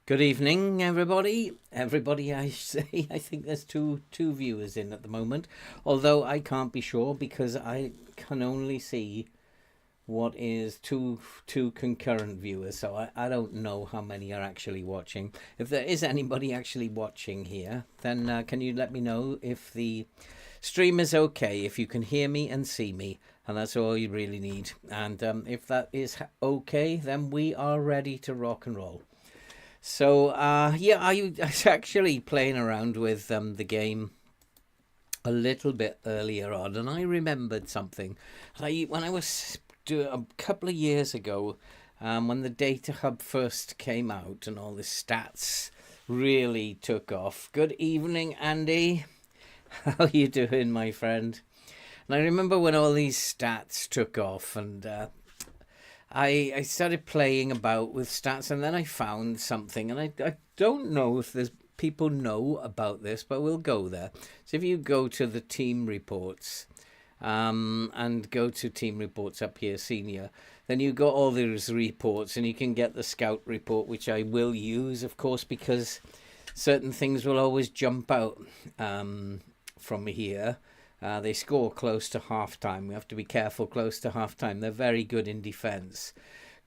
Good evening, everybody. Everybody, I say, I think there's two viewers in at the moment. Although I can't be sure because I can only see what is two concurrent viewers. So I don't know how many are actually watching. If there is anybody actually watching here, then can you let me know if the stream is okay, if you can hear me and see me, and that's all you really need. And if that is okay, then we are ready to rock and roll. So, yeah, I was actually playing around with the game a little bit earlier on, and I remembered something. When I was doing a couple of years ago, when the Data Hub first came out and all the stats really took off. Good evening, Andy. How you doing, my friend? And I remember when all these stats took off, and I started playing about with stats, and then I found something, and I don't know if there's people know about this, but we'll go there. So if you go to the team reports, and go to team reports up here, senior, then you got all these reports, and you can get the scout report, which I will use, of course, because certain things will always jump out from here. They score close to half-time. We have to be careful close to half-time. They're very good in defence.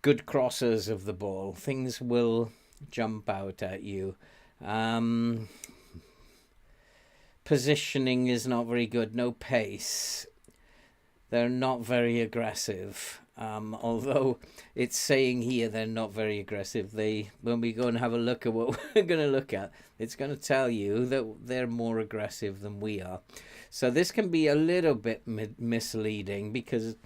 Good crossers of the ball. Things will jump out at you. Positioning is not very good. No pace. They're not very aggressive. Although it's saying here they're not very aggressive. When we go and have a look at what we're going to look at, it's going to tell you that they're more aggressive than we are. So this can be a little bit misleading because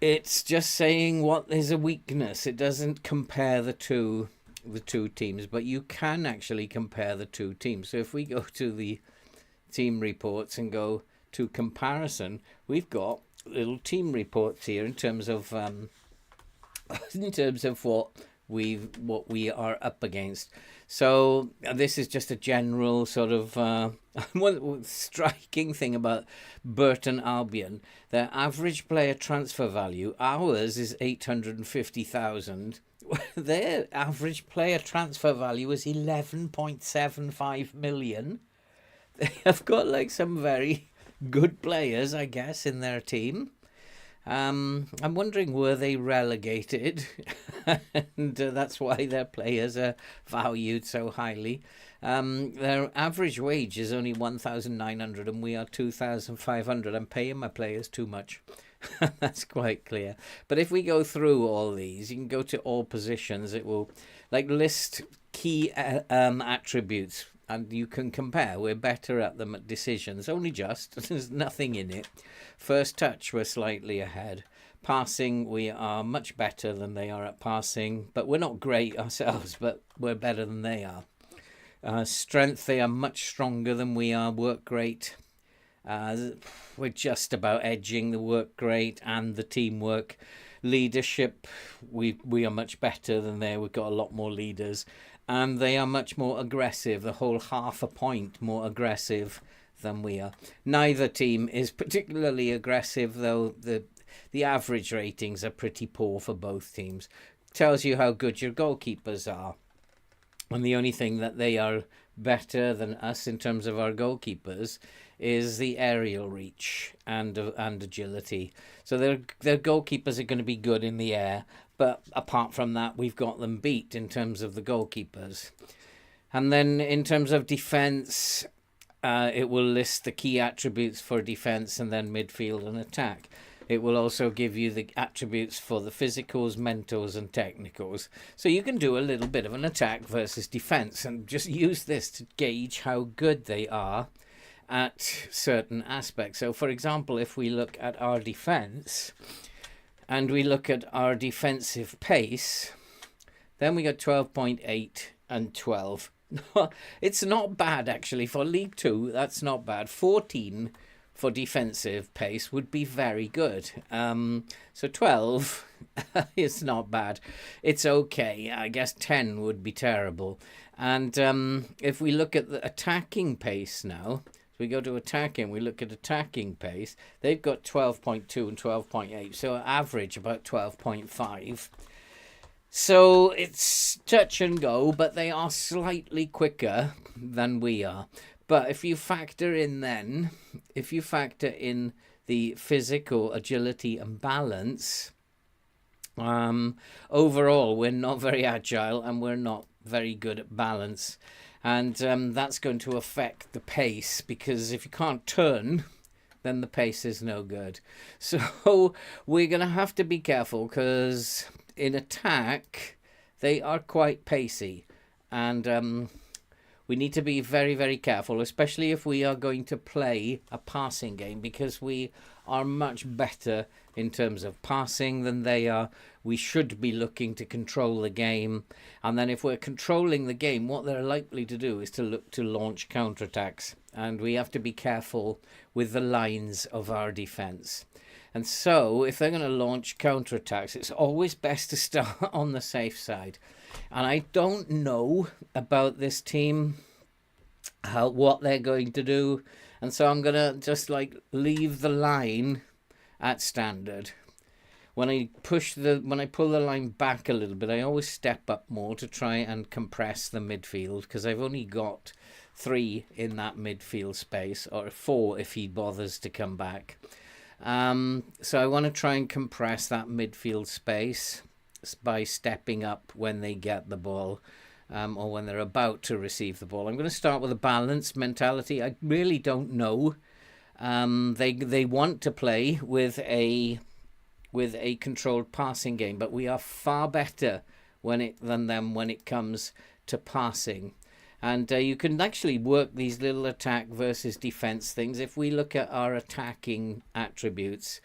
it's just saying what is a weakness. It doesn't compare the two teams, but you can actually compare the two teams. So if we go to the team reports and go to comparison, we've got little team reports here in terms of what we are up against. So this is just a general sort of one striking thing about Burton Albion. Their average player transfer value, ours is 850,000. Their average player transfer value is 11.75 million. They have got like some very good players, I guess, in their team. I'm wondering, were they relegated? And that's why their players are valued so highly. Their average wage is only 1,900 and we are 2,500. I'm paying my players too much. That's quite clear. But if we go through all these, you can go to all positions. It will list key attributes, and you can compare. We're better at them at decisions, only just. There's nothing in it. First touch, we're slightly ahead. Passing, we are much better than they are at passing, but we're not great ourselves, but we're better than they are. Strength, they are much stronger than we are. Work rate, we're just about edging the work rate and the teamwork. Leadership, we are much better than they. We've got a lot more leaders. And they are much more aggressive, the whole half a point more aggressive than we are. Neither team is particularly aggressive, though the average ratings are pretty poor for both teams. Tells you how good your goalkeepers are. And the only thing that they are better than us in terms of our goalkeepers is the aerial reach and agility. So their goalkeepers are going to be good in the air. But apart from that, we've got them beat in terms of the goalkeepers. And then in terms of defence, it will list the key attributes for defence and then midfield and attack. It will also give you the attributes for the physicals, mentals and technicals. So you can do a little bit of an attack versus defence and just use this to gauge how good they are at certain aspects. So for example, if we look at our defence, and we look at our defensive pace, then we got 12.8 and 12. It's not bad, actually, for League Two. That's not bad. 14 for defensive pace would be very good. So 12 is not bad. It's okay. I guess 10 would be terrible. And if we look at the attacking pace now, we go to attacking, we look at attacking pace, they've got 12.2 and 12.8, so average about 12.5. So it's touch and go, but they are slightly quicker than we are. But if you factor in the physical agility and balance, overall, we're not very agile and we're not very good at balance. And that's going to affect the pace, because if you can't turn, then the pace is no good. So we're going to have to be careful, because in attack, they are quite pacey. And we need to be very, very careful, especially if we are going to play a passing game, because we are much better in terms of passing than they are. We should be looking to control the game. And then if we're controlling the game, what they're likely to do is to look to launch counterattacks. And we have to be careful with the lines of our defense. And so if they're going to launch counterattacks, it's always best to start on the safe side. And I don't know about this team, what they're going to do. And so I'm going to just leave the line at standard. When I pull the line back a little bit, I always step up more to try and compress the midfield, because I've only got 3 in that midfield space, or 4 if he bothers to come back. So I want to try and compress that midfield space by stepping up when they get the ball, or when they're about to receive the ball. I'm going to start with a balanced mentality. I really don't know. They want to play with a controlled passing game, but we are far better than them when it comes to passing. And you can actually work these little attack versus defense things. If we look at our attacking attributes,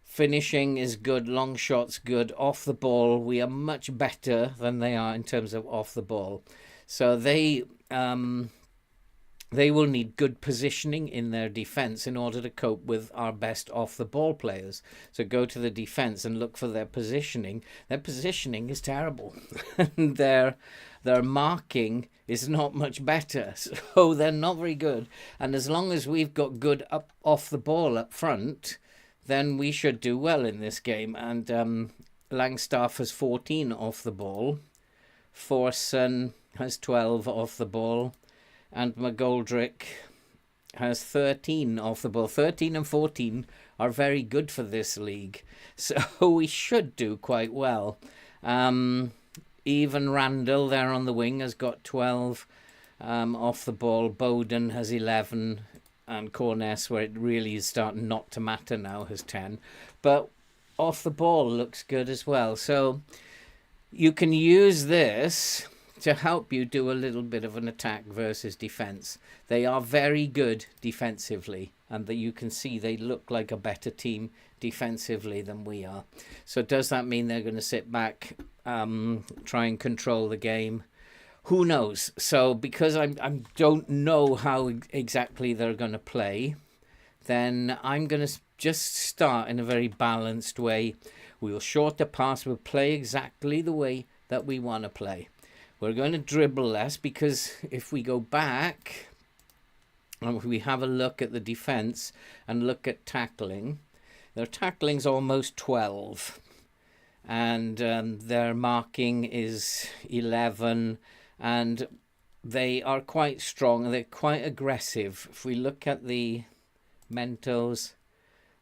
finishing is good, long shots good, off the ball we are much better than they are in terms of off the ball. So they will need good positioning in their defense in order to cope with our best off the ball players. So go to the defense and look for their positioning. Their positioning is terrible. And their marking is not much better. So they're not very good. And as long as we've got good off the ball up front, then we should do well in this game. And Langstaff has 14 off the ball. Forson has 12 off the ball. And McGoldrick has 13 off the ball. 13 and 14 are very good for this league. So we should do quite well. Even Randall there on the wing has got 12 off the ball. Bowden has 11. And Corness, where it really is starting not to matter now, has 10. But off the ball looks good as well. So you can use this to help you do a little bit of an attack versus defense. They are very good defensively, and that you can see they look like a better team defensively than we are. So does that mean they're going to sit back, try and control the game? Who knows? So because I don't know how exactly they're going to play, then I'm going to just start in a very balanced way. We'll short the pass. We'll play exactly the way that we want to play. We're going to dribble less, because if we go back and if we have a look at the defense and look at tackling, their tackling's almost 12. And their marking is 11. And they are quite strong. They're quite aggressive. If we look at the Mentos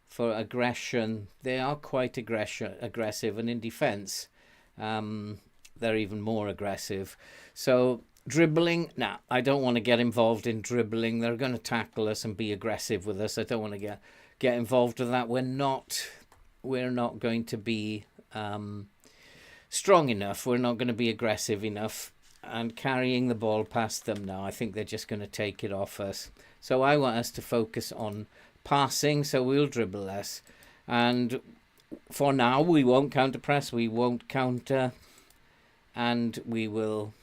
for aggression, they are quite aggressive. And in defense, they're even more aggressive. So dribbling, I don't want to get involved in dribbling. They're going to tackle us and be aggressive with us. I don't want to get involved with that. We're not going to be strong enough. We're not going to be aggressive enough. And carrying the ball past them now, I think they're just going to take it off us. So I want us to focus on passing, so we'll dribble less. And for now, we won't counter press, we won't counter, and we will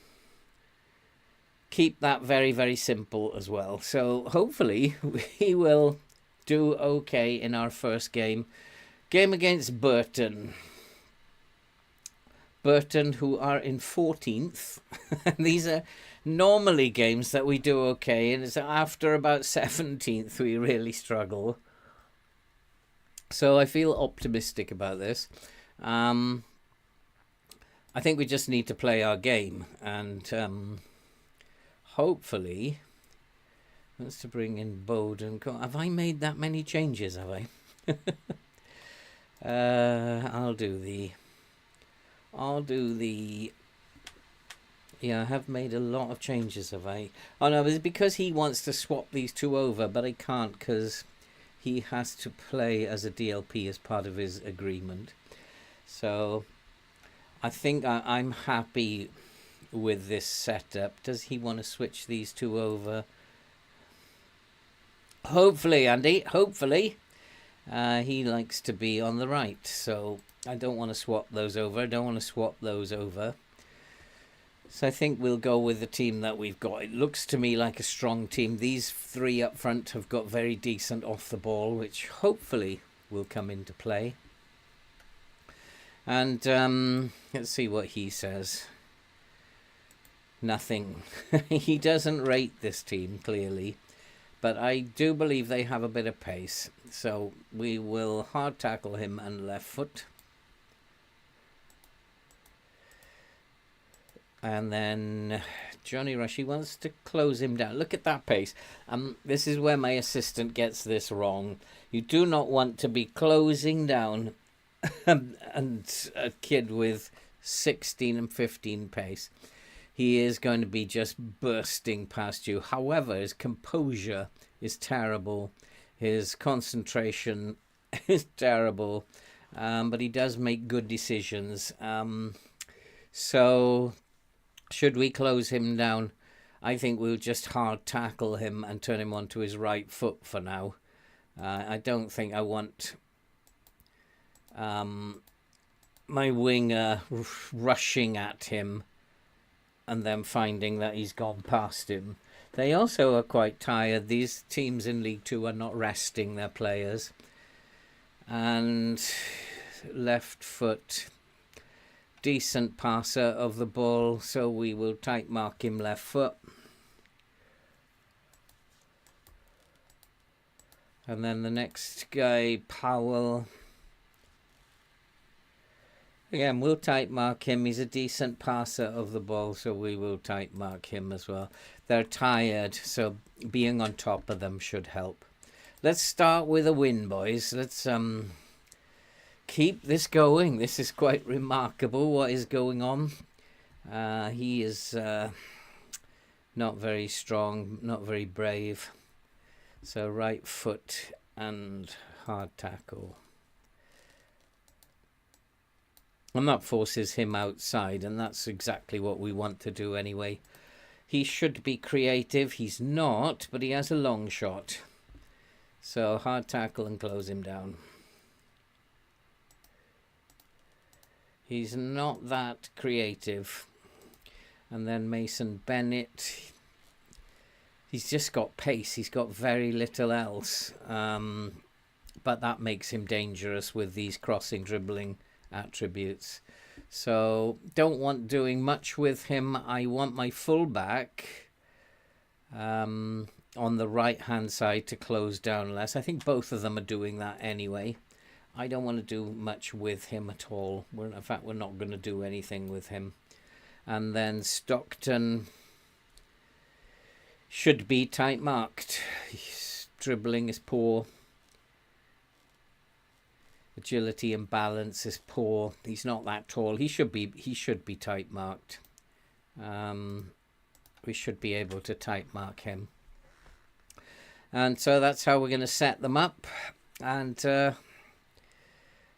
keep that very, very simple as well. So hopefully we will do okay in our first game. Game against Burton. Burton, who are in 14th. These are normally games that we do okay, and it's after about 17th we really struggle. So I feel optimistic about this. I think we just need to play our game, and hopefully, that's to bring in Bowden. Have I made that many changes? Have I? I'll do the. Yeah, I have made a lot of changes, have I? Oh no, it's because he wants to swap these two over, but I can't because he has to play as a DLP as part of his agreement. So I think I'm happy with this setup. Does he want to switch these two over? Hopefully, Andy, hopefully. He likes to be on the right, so I don't want to swap those over. I don't want to swap those over. So I think we'll go with the team that we've got. It looks to me like a strong team. These three up front have got very decent off the ball, which hopefully will come into play. And let's see what he says. Nothing. He doesn't rate this team, clearly. But I do believe they have a bit of pace. So we will hard tackle him and left foot. And then Johnny Rush, he wants to close him down. Look at that pace. This is where my assistant gets this wrong. You do not want to be closing down and a kid with 16 and 15 pace. He is going to be just bursting past you. However, his composure is terrible. His concentration is terrible. But he does make good decisions. So should we close him down? I think we'll just hard tackle him and turn him onto his right foot for now. I don't think I want my winger rushing at him and then finding that he's gone past him. They also are quite tired. These teams in League Two are not resting their players. And left foot, decent passer of the ball, so we will tight mark him left foot. And then the next guy, Powell. Again, we'll tight mark him. He's a decent passer of the ball, so we will tight mark him as well. They're tired, so being on top of them should help. Let's start with a win, boys. Let's keep this going. This is quite remarkable what is going on. He is not very strong, not very brave. So right foot and hard tackle. And that forces him outside, and that's exactly what we want to do anyway. He should be creative. He's not, but he has a long shot. So hard tackle and close him down. He's not that creative. And then Mason Bennett. He's just got pace. He's got very little else. But that makes him dangerous with these crossing, dribbling attributes. So don't want doing much with him. I want my fullback on the right hand side to close down less. I think both of them are doing that anyway. I don't want to do much with him at all. In fact, we're not going to do anything with him. And then Stockton should be tight marked. His dribbling is poor. Agility and balance is poor. He's not that tall. He should be tight marked. We should be able to tight mark him. And so that's how we're going to set them up. And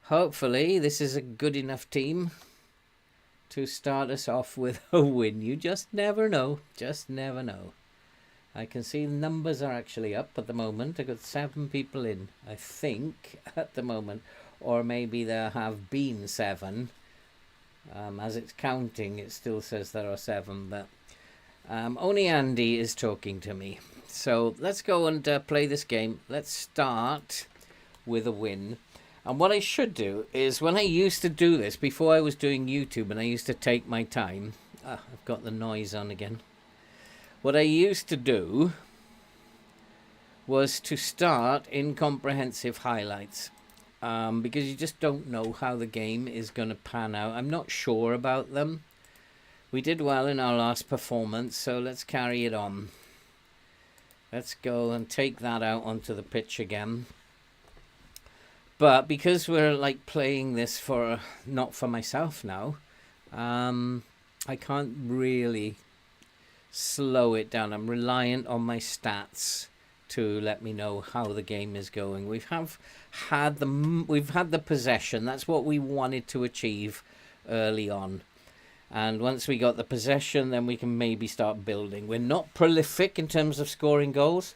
hopefully this is a good enough team to start us off with a win. You just never know. Just never know. I can see the numbers are actually up at the moment. I've got 7 people in, I think, at the moment. Or maybe there have been 7. As it's counting, it still says there are 7. But only Andy is talking to me. So let's go and play this game. Let's start with a win. And what I should do is, when I used to do this, before I was doing YouTube and I used to take my time. I've got the noise on again. What I used to do was to start in comprehensive highlights. because you just don't know how the game is going to pan out. I'm not sure about them. We did well in our last performance, so let's carry it on. Let's go and take that out onto the pitch again. But because we're like playing this for not for myself now, I can't really slow it down. I'm reliant on my stats to let me know how the game is going. We've had the possession. That's what we wanted to achieve early on. And once we got the possession, then we can maybe start building. We're not prolific in terms of scoring goals,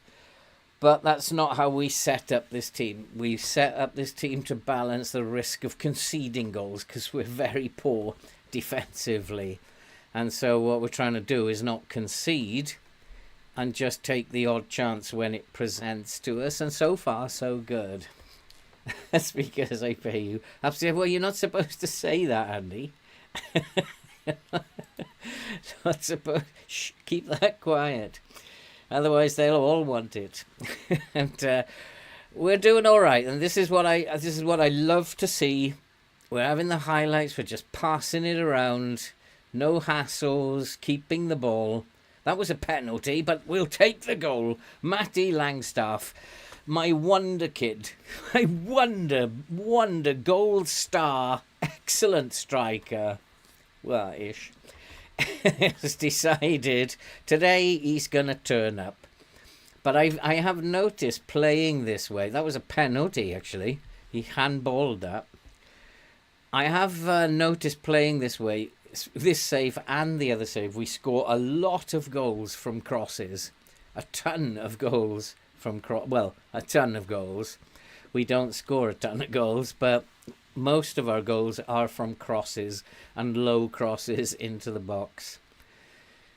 but that's not how we set up this team. We set up this team to balance the risk of conceding goals because we're very poor defensively. And so what we're trying to do is not concede and just take the odd chance when it presents to us. And so far, so good. That's because I pay you. I've said, well, you're not supposed to say that, Andy. Not supposed. Shh, keep that quiet. Otherwise, they'll all want it. And we're doing all right. And this is what I love to see. We're having the highlights. We're just passing it around. No hassles. Keeping the ball. That was a penalty, but we'll take the goal. Matty Langstaff, my wonder kid, my wonder gold star, excellent striker. Well, ish. Has decided today he's going to turn up. But I have noticed playing this way. That was a penalty, actually. He handballed that. I have noticed playing this way, this save and the other save, we score a lot of goals from crosses. A ton of goals from a ton of goals. We don't score a ton of goals, but most of our goals are from crosses and low crosses into the box.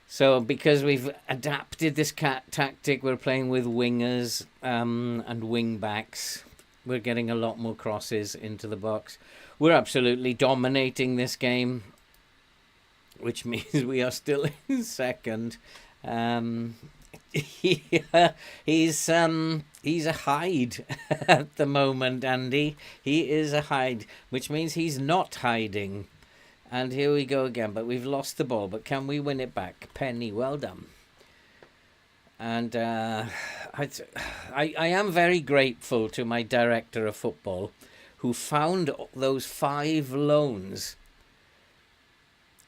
So because we've adapted this tactic, we're playing with wingers and wing backs. We're getting a lot more crosses into the box. We're absolutely dominating this game, which means we are still in second. He's a hide at the moment, Andy. He is a hide, which means he's not hiding. And here we go again, but we've lost the ball. But can we win it back? Penny, well done. And I am very grateful to my director of football who found those 5 loans.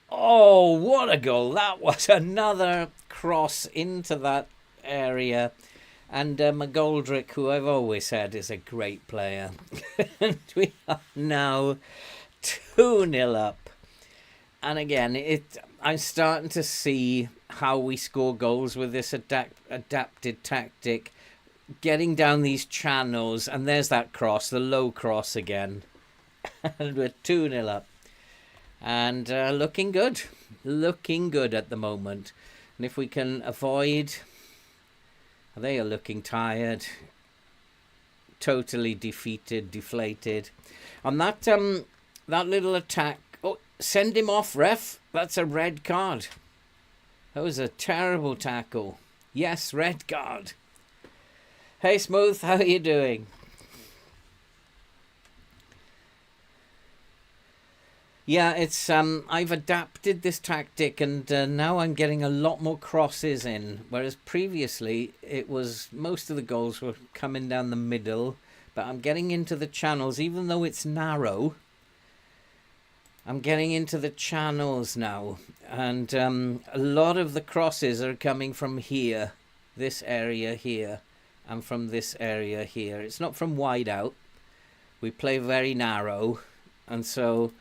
Oh, what a goal. That was another cross into that area. And McGoldrick, who I've always said is a great player. And we are now 2-0 up. And again, I'm starting to see how we score goals with this adapted tactic. Getting down these channels, and there's that cross, the low cross again. And we're 2-0 up. And looking good at the moment. And if we can avoid, they are looking tired, totally defeated, deflated. On that little attack, oh, send him off, ref. That's a red card. That was a terrible tackle. Yes, red card. Hey, Smooth, how are you doing? Yeah, it's I've adapted this tactic, and now I'm getting a lot more crosses in, whereas previously it was most of the goals were coming down the middle, but I'm getting into the channels, even though it's narrow. I'm getting into the channels now, and a lot of the crosses are coming from here, this area here, and from this area here. It's not from wide out. We play very narrow, and so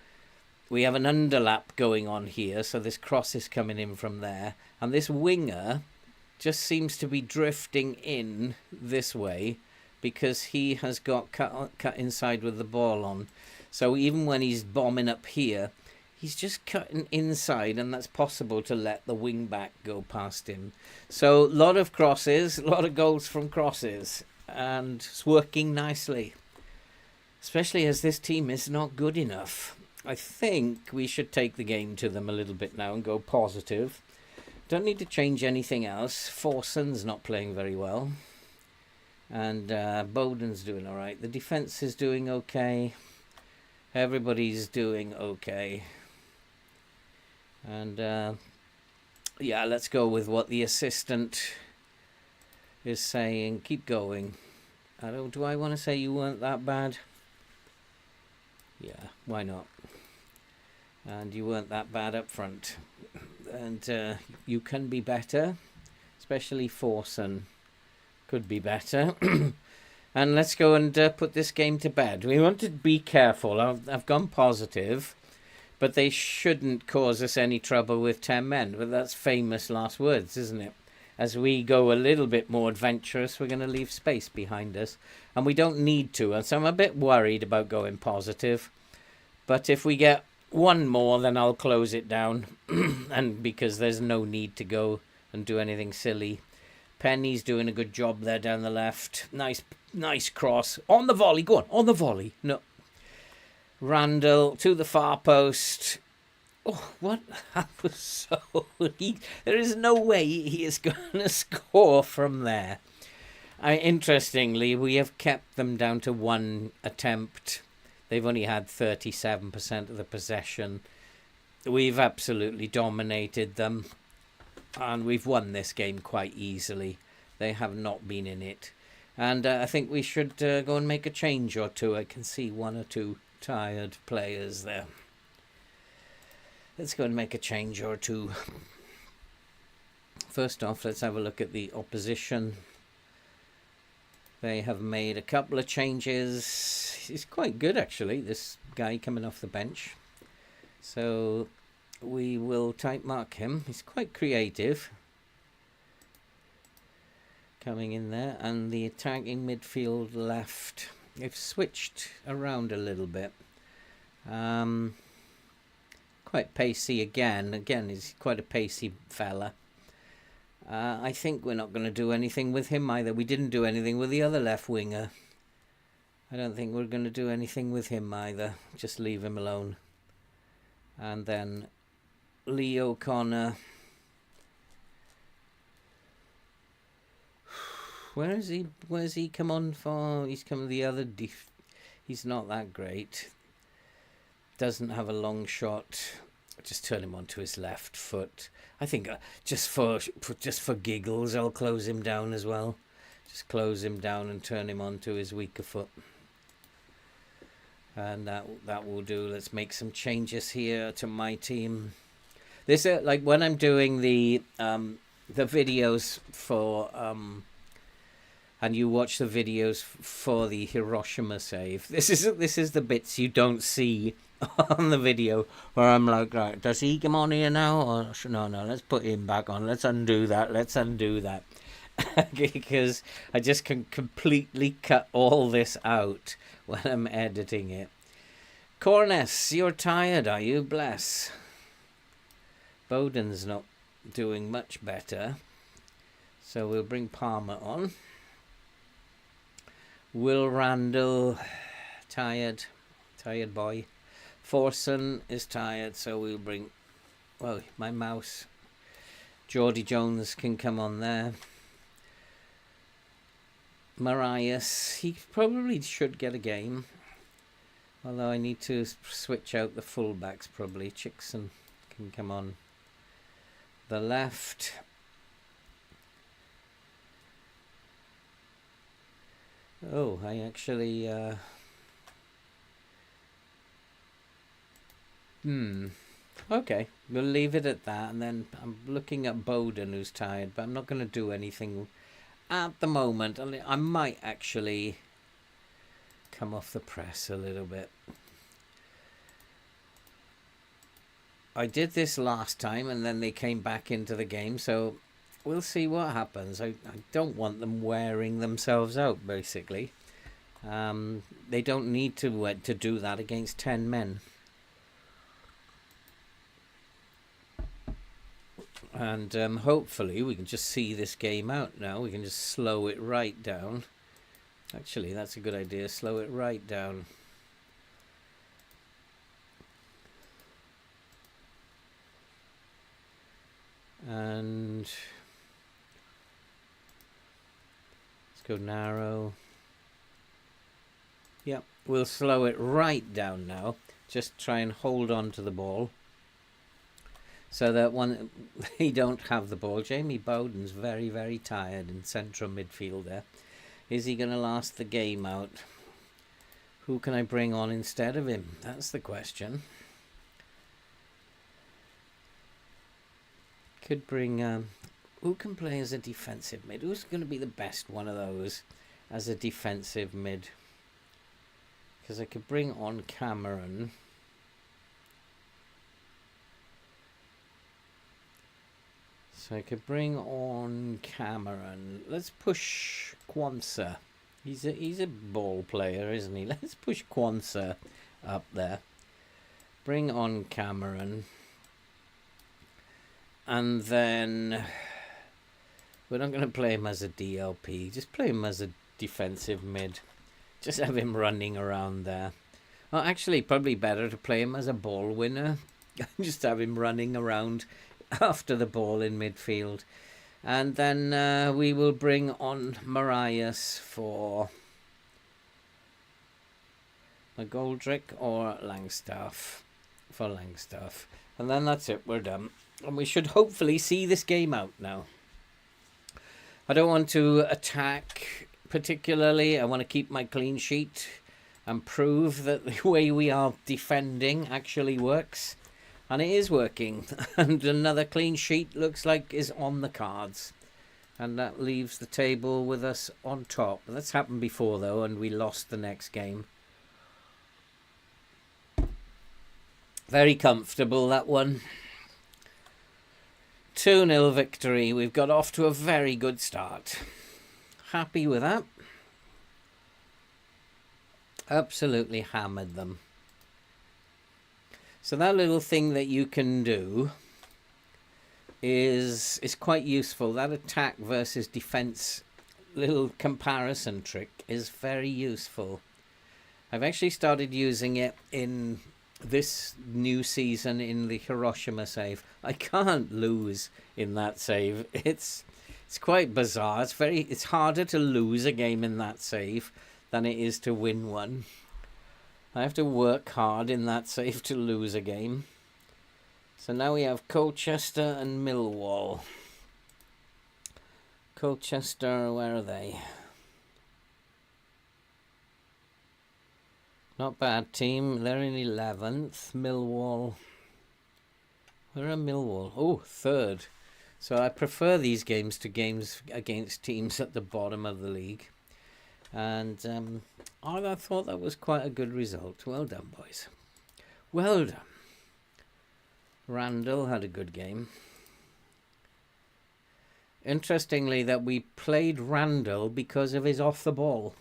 we have an underlap going on here, so this cross is coming in from there. And this winger just seems to be drifting in this way because he has got cut inside with the ball on. So even when he's bombing up here, he's just cutting inside, and that's possible to let the wing back go past him. So a lot of crosses, a lot of goals from crosses, and it's working nicely. Especially as this team is not good enough. I think we should take the game to them a little bit now and go positive. Don't need to change anything else. Forson's not playing very well. And Bowden's doing all right. The defense is doing okay. Everybody's doing okay. And yeah, let's go with what the assistant is saying. Keep going. Do I want to say you weren't that bad? Yeah, why not? And you weren't that bad up front. And you can be better, especially Forson could be better. And let's go and put this game to bed. We want to be careful. I've gone positive, but they shouldn't cause us any trouble with 10 men. But that's famous last words, isn't it? As we go a little bit more adventurous, we're going to leave space behind us. And we don't need to. And so I'm a bit worried about going positive. But if we get one more, then I'll close it down. And because there's no need to go and do anything silly. Penny's doing a good job there down the left. Nice cross. On the volley. Go on the volley. No. Randall to the far post. Oh, what? That was so... there is no way he is going to score from there. Interestingly, we have kept them down to one attempt. They've only had 37% of the possession. We've absolutely dominated them. And we've won this game quite easily. They have not been in it. And I think we should go and make a change or two. I can see one or two tired players there. Let's go and make a change or two. First off, let's have a look at the opposition. They have made a couple of changes. He's quite good, actually, this guy coming off the bench. So we will type mark him. He's quite creative. Coming in there. And the attacking midfield left. They've switched around a little bit. Quite pacey again. Again, he's quite a pacey fella. I think we're not going to do anything with him either. We didn't do anything with the other left winger. I don't think we're going to do anything with him either. Just leave him alone. And then Lee O'Connor. Where's he come on for? He's come the other... He's not that great. Doesn't have a long shot. Just turn him onto his left foot. I think just for giggles, I'll close him down as well. Just close him down and turn him onto his weaker foot. And that will do. Let's make some changes here to my team. This like when I'm doing the videos for and you watch the videos for the Hiroshima save. This is the bits you don't see on the video where I'm like, right, does he come on here now? Or no, let's put him back on. Let's undo that. Because I just can completely cut all this out when I'm editing it. Corness, you're tired, are you? Bless. Bowden's not doing much better. So we'll bring Palmer on. Will Randall, tired boy. Forson is tired, so we'll bring... Well, my mouse. Geordie Jones can come on there. Marias, he probably should get a game. Although I need to switch out the fullbacks probably. Chickson can come on the left. Oh, I actually... Okay, we'll leave it at that. And then I'm looking at Bowden, who's tired. But I'm not going to do anything at the moment. I might actually come off the press a little bit. I did this last time and then they came back into the game, so we'll see what happens. I don't want them wearing themselves out, basically. They don't need to do that against 10 men. And hopefully we can just see this game out now. We can just slow it right down. Actually, that's a good idea. Slow it right down. And let's go narrow. Yep, we'll slow it right down now. Just try and hold on to the ball. So that when they don't have the ball, Jamie Bowden's very, very tired in central midfield there. Is he going to last the game out? Who can I bring on instead of him? That's the question. Could bring... who can play as a defensive mid? Who's going to be the best one of those as a defensive mid? Because I could bring on Cameron. So I could bring on Cameron. Let's push Kwanzaa. He's a ball player, isn't he? Let's push Kwanzaa up there. Bring on Cameron. And then we're not going to play him as a DLP. Just play him as a defensive mid. Just have him running around there. Well, actually, probably better to play him as a ball winner. Just have him running around after the ball in midfield. And then we will bring on Marius for McGoldrick or Langstaff. For Langstaff. And then that's it, we're done. And we should hopefully see this game out now. I don't want to attack particularly. I want to keep my clean sheet and prove that the way we are defending actually works. And it is working. And another clean sheet looks like is on the cards. And that leaves the table with us on top. That's happened before though, and we lost the next game. Very comfortable, that one. 2-0 victory. We've got off to a very good start. Happy with that. Absolutely hammered them. So that little thing that you can do is quite useful. That attack versus defense little comparison trick is very useful. I've actually started using it in this new season in the Hiroshima save. I can't lose in that save. It's quite bizarre. It's harder to lose a game in that save than it is to win one. I have to work hard in that save to lose a game. So now we have Colchester and Millwall. Colchester, where are they? Not bad team. They're in 11th. Millwall. Where are Millwall? Oh, 3rd. So I prefer these games to games against teams at the bottom of the league. And I thought that was quite a good result. Well done, boys. Well done. Randall had a good game. Interestingly, that we played Randall because of his off the ball.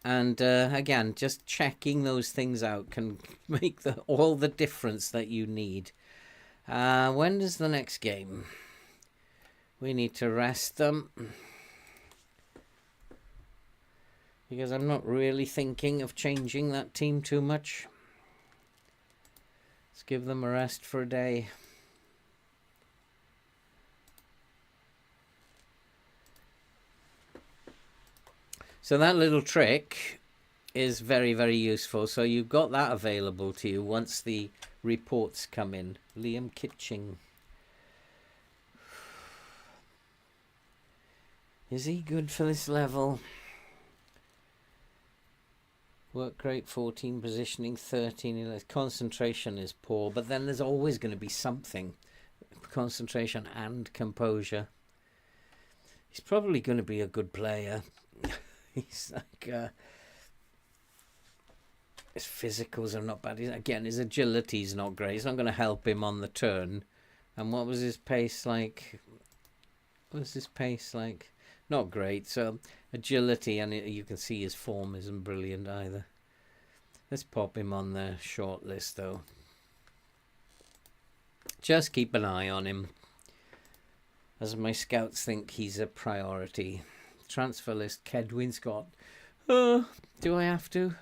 Again, just checking those things out can make all the difference that you need. When is the next game? We need to rest them. Because I'm not really thinking of changing that team too much. Let's give them a rest for a day. So that little trick is very, very useful. So you've got that available to you once the reports come in. Liam Kitching. Is he good for this level? Work rate 14, positioning 13. Concentration is poor, but then there's always going to be something. Concentration and composure. He's probably going to be a good player. He's like his physicals are not bad. Again, his agility's not great. It's not going to help him on the turn. And what was his pace like? What was his pace like? Not great. So agility, and you can see his form isn't brilliant either. Let's pop him on the short list though. Just keep an eye on him, as my scouts think he's a priority. Transfer list, Kedwin Scott. Do I have to?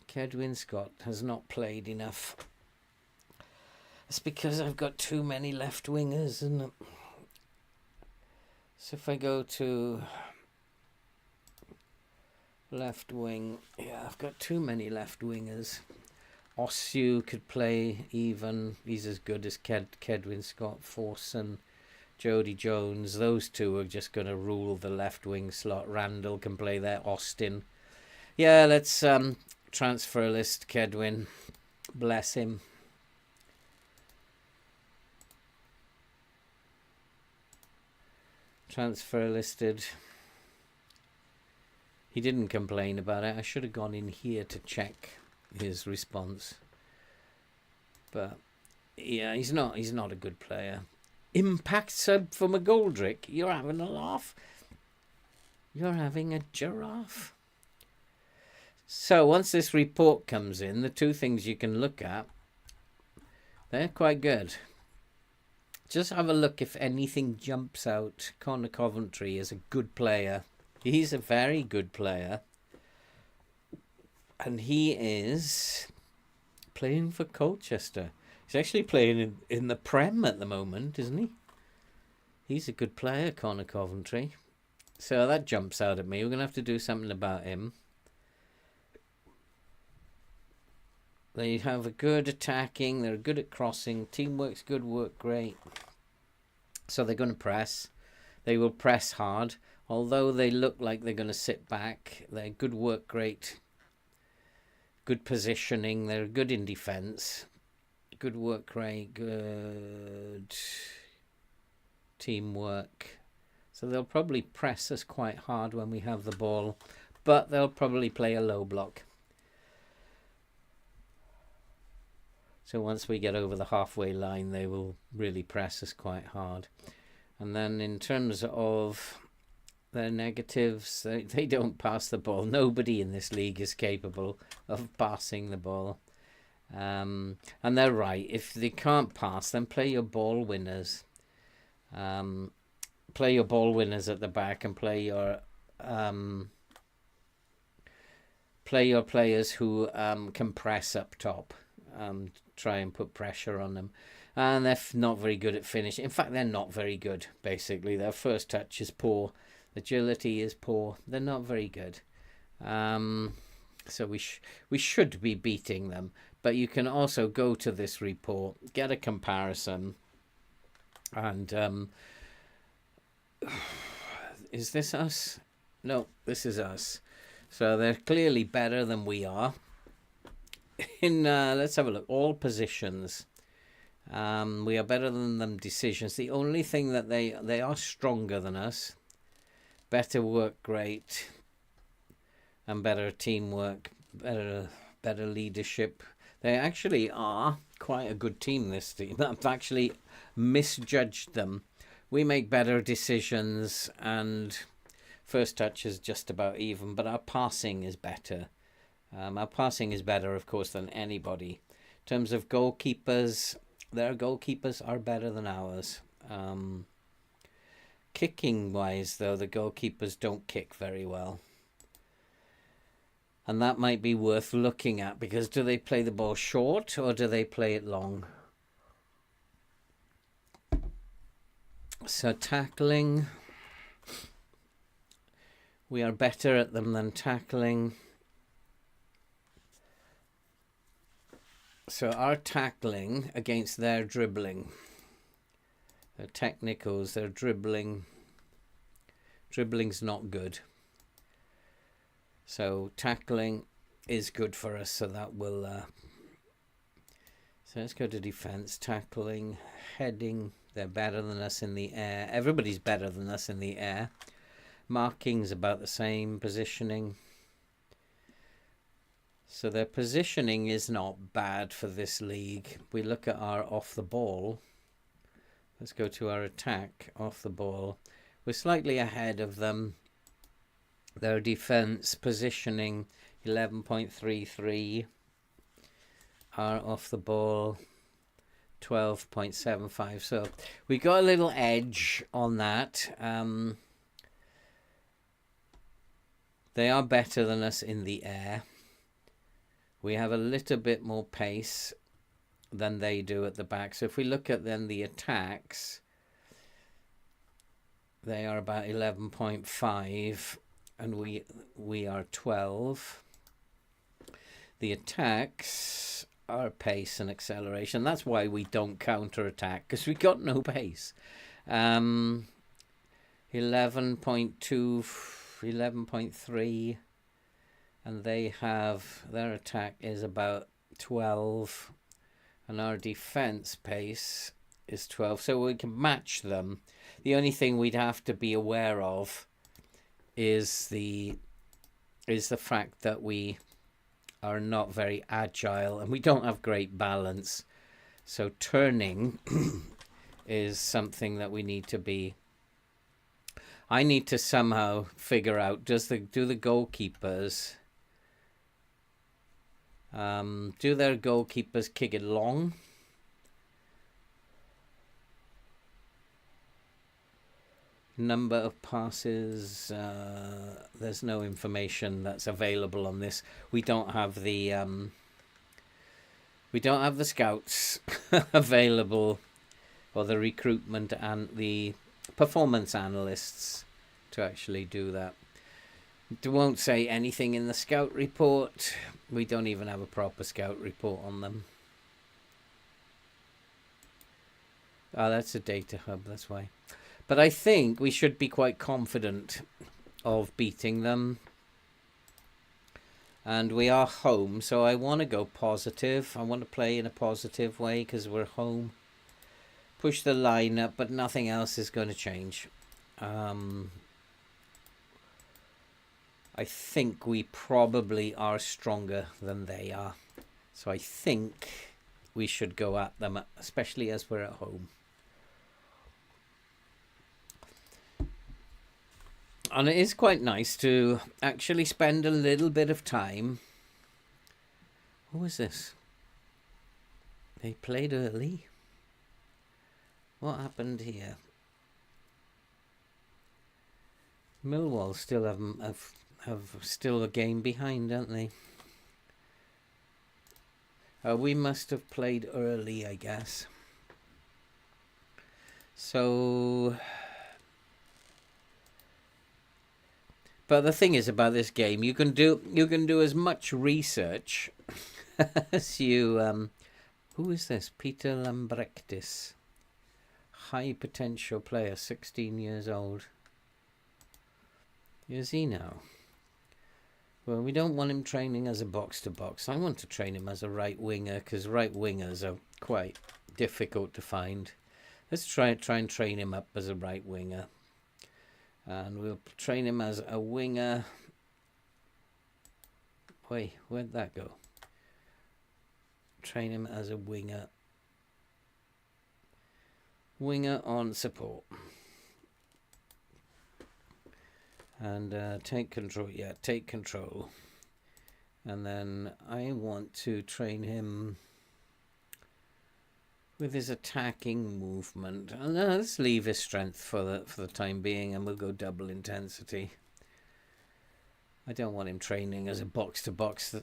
Kedwin Scott has not played enough. It's because I've got too many left wingers, isn't it? So if I go to left wing, yeah, I've got too many left wingers. Osu could play even. He's as good as Kedwin Scott, Forson, Jody Jones. Those two are just going to rule the left wing slot. Randall can play there. Austin. Yeah, let's transfer list Kedwin. Bless him. Transfer listed. He didn't complain about it. I should have gone in here to check his response. But yeah, he's not a good player. Impact sub for McGoldrick. You're having a laugh. You're having a giraffe. So once this report comes in, the two things you can look at, they're quite good. Just have a look if anything jumps out. Connor Coventry is a good player. He's a very good player. And he is playing for Colchester. He's actually playing in the Prem at the moment, isn't he? He's a good player, Connor Coventry. So that jumps out at me. We're going to have to do something about him. They have a good attacking. They're good at crossing. Teamwork's good, work great. So they're going to press. They will press hard. Although they look like they're going to sit back. They're good work great. Good positioning. They're good in defence. Good work rate. Good teamwork. So they'll probably press us quite hard when we have the ball. But they'll probably play a low block. So once we get over the halfway line, they will really press us quite hard. And then in terms of their negatives, they don't pass the ball. Nobody in this league is capable of passing the ball. And they're right. If they can't pass, then play your ball winners. Play your ball winners at the back and play your players who can press up top. Try and put pressure on them. And they're not very good at finishing. In fact, they're not very good, basically. Their first touch is poor. Agility is poor. They're not very good. So we should be beating them. But you can also go to this report, get a comparison. And is this us? No, this is us. So they're clearly better than we are. In let's have a look. All positions. We are better than them decisions. The only thing that they are stronger than us. Better work rate. And better teamwork. Better leadership. They actually are quite a good team, this team. I've actually misjudged them. We make better decisions and first touch is just about even, but our passing is better. Our passing is better, of course, than anybody. In terms of goalkeepers, their goalkeepers are better than ours. Kicking-wise, though, the goalkeepers don't kick very well. And that might be worth looking at, because do they play the ball short or do they play it long? So tackling, we are better at them than tackling. So our tackling against their dribbling, their technicals, their dribbling's not good. So tackling is good for us, so that will... So let's go to defence. Tackling, heading, they're better than us in the air. Everybody's better than us in the air. Marking's about the same. Positioning. So their positioning is not bad for this league. We look at our off the ball. Let's go to our attack off the ball. We're slightly ahead of them. Their defence positioning 11.33. Our off the ball 12.75. So we got a little edge on that. They are better than us in the air. We have a little bit more pace than they do at the back. So if we look at then the attacks, They are about 11.5, and we are 12. The attacks are pace and acceleration. That's why we don't counter attack, because we got no pace. 11.2, 11.3, and they have, their attack is about 12, and our defense pace is 12, so we can match them. The only thing we'd have to be aware of is the fact that we are not very agile and we don't have great balance. So turning is something that we need to be. I need to somehow figure out, do the goalkeepers do their goalkeepers kick it long? Number of passes, there's no information that's available on this. We don't have the scouts available, or the recruitment and the performance analysts to actually do that. It won't say anything in the scout report. We don't even have a proper scout report on them. Oh, that's a data hub, that's why. But I think we should be quite confident of beating them. And we are home, so I want to go positive. I want to play in a positive way because we're home. Push the line up, but nothing else is going to change. I think we probably are stronger than they are. So I think we should go at them, especially as we're at home. And it is quite nice to actually spend a little bit of time. What was this? They played early. What happened here? Millwall still have still a game behind, aren't they? We must have played early, I guess. So, but the thing is about this game, you can do as much research as you. Who is this? Peter Lambrectis, high potential player, 16 years old. Is he now? Well, we don't want him training as a box-to-box. I want to train him as a right winger, because right wingers are quite difficult to find. Let's try and train him up as a right winger. And we'll train him as a winger. Wait, where'd that go? Train him as a winger. Winger on support. And take control. Yeah, take control. And then I want to train him with his attacking movement. And let's leave his strength for the time being, and we'll go double intensity. I don't want him training as a box-to-box.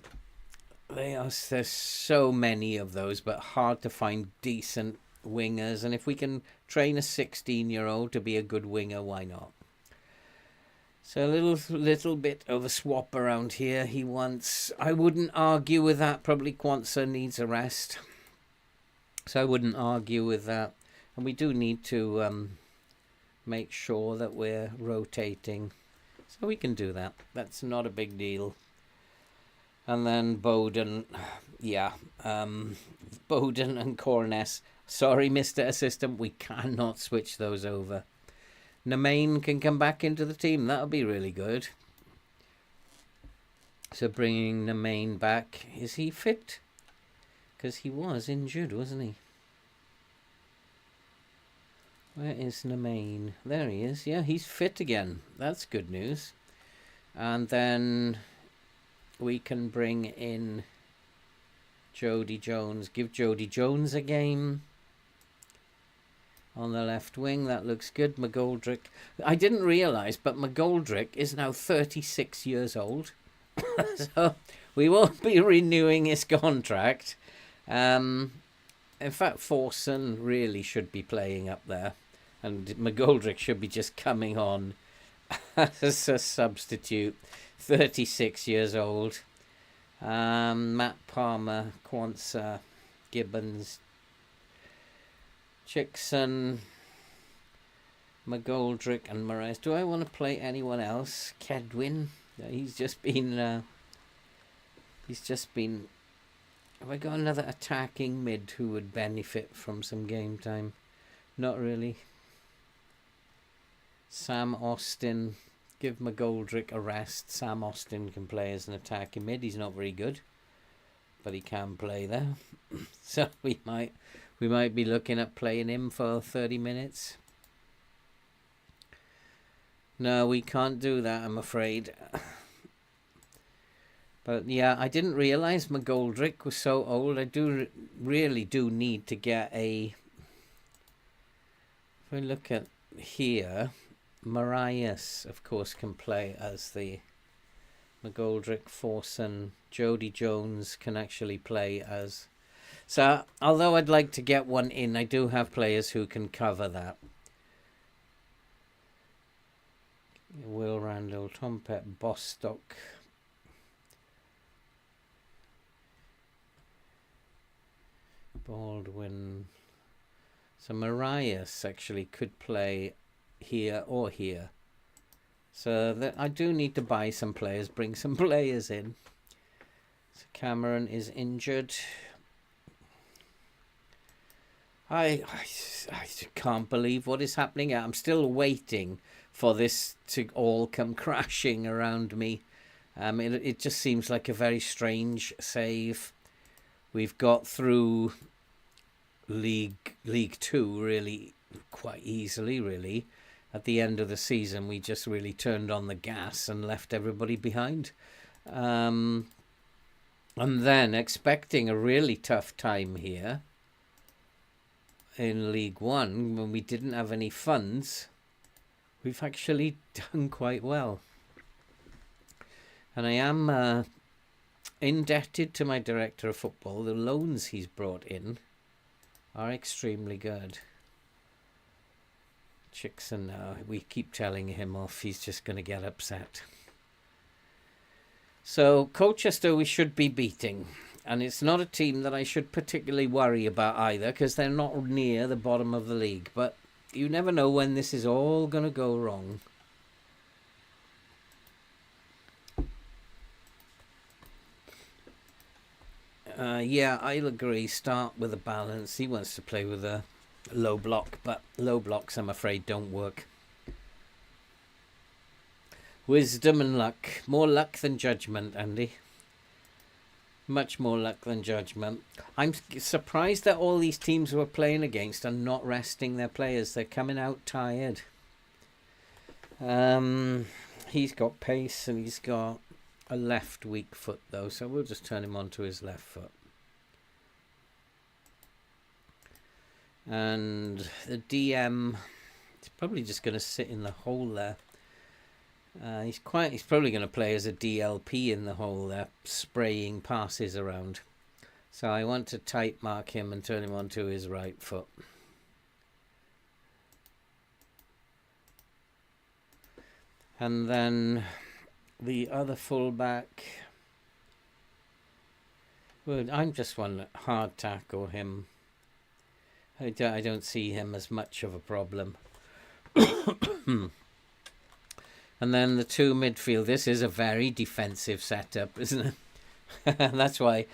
There's so many of those, but hard to find decent wingers. And if we can train a 16-year-old to be a good winger, why not? So a little bit of a swap around here. He wants. I wouldn't argue with that. Probably Kwanzaa needs a rest. So I wouldn't argue with that. And we do need to make sure that we're rotating. So we can do that. That's not a big deal. And then Bowden. Yeah. Bowden and Corness. Sorry, Mr. Assistant. We cannot switch those over. Nemain can come back into the team. That'll be really good. So bringing Nemain back. Is he fit? Because he was injured, wasn't he? Where is Nemain? There he is. Yeah, he's fit again. That's good news. And then we can bring in Jody Jones. Give Jody Jones a game. On the left wing, that looks good. McGoldrick. I didn't realise, but McGoldrick is now 36 years old. So we won't be renewing his contract. In fact, Forson really should be playing up there. And McGoldrick should be just coming on as a substitute. 36 years old. Matt Palmer, Quansah, Gibbons, Chickson, McGoldrick and Moraes. Do I want to play anyone else? Kedwin? He's just been... Have I got another attacking mid who would benefit from some game time? Not really. Sam Austin. Give McGoldrick a rest. Sam Austin can play as an attacking mid. He's not very good, but he can play there. So we might be looking at playing him for 30 minutes. No, we can't do that, I'm afraid. But yeah, I didn't realise McGoldrick was so old. I really do need to get a... If I look at here, Marias, of course, can play as the McGoldrick, Forson, Jody Jones can actually play as... So, although I'd like to get one in, I do have players who can cover that. Will Randall, Tom Pett, Bostock... Baldwin. So Marias actually could play here or here. So that I do need to buy some players, bring some players in. So Cameron is injured. I can't believe what is happening. I'm still waiting for this to all come crashing around me. It just seems like a very strange save. We've got through League Two really quite easily, really. At the end of the season, we just really turned on the gas and left everybody behind. And then expecting a really tough time here in League One when we didn't have any funds, we've actually done quite well. And I am indebted to my director of football. The loans he's brought in are extremely good. Chickson now, we keep telling him off. He's just going to get upset. So Colchester we should be beating. And it's not a team that I should particularly worry about either, because they're not near the bottom of the league. But you never know when this is all going to go wrong. Yeah, I'll agree. Start with a balance. He wants to play with a low block, but low blocks, I'm afraid, don't work. Wisdom and luck. More luck than judgment, Andy. Much more luck than judgment. I'm surprised that all these teams we're playing against are not resting their players. They're coming out tired. He's got pace and he's got a left weak foot though, so we'll just turn him onto his left foot. And the DM, he's probably just going to sit in the hole there. He's probably going to play as a DLP in the hole there, spraying passes around. So I want to tight mark him and turn him onto his right foot. And then the other fullback, well, I'm just one hard tackle him. I don't see him as much of a problem. And then the two midfield. This is a very defensive setup, isn't it? That's why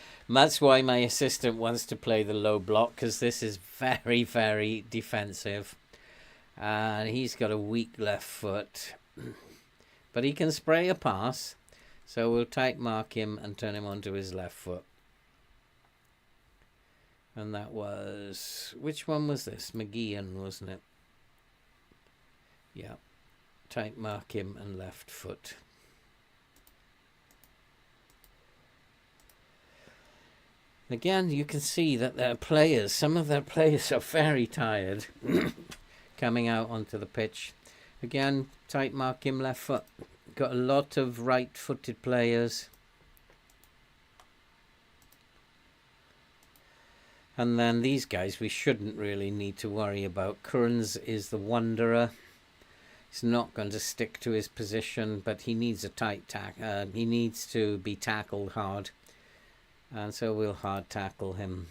my assistant wants to play the low block, because this is very, very defensive. And he's got a weak left foot. But he can spray a pass, so we'll tight mark him and turn him onto his left foot. And that was... Which one was this? McGeehan, wasn't it? Yeah. Tight mark him and left foot. Again, you can see that their players, some of their players are very tired coming out onto the pitch. Again, tight mark him left foot. Got a lot of right-footed players. And then these guys we shouldn't really need to worry about. Kearns is the wanderer. He's not going to stick to his position, but he needs a tight he needs to be tackled hard. And so we'll hard tackle him.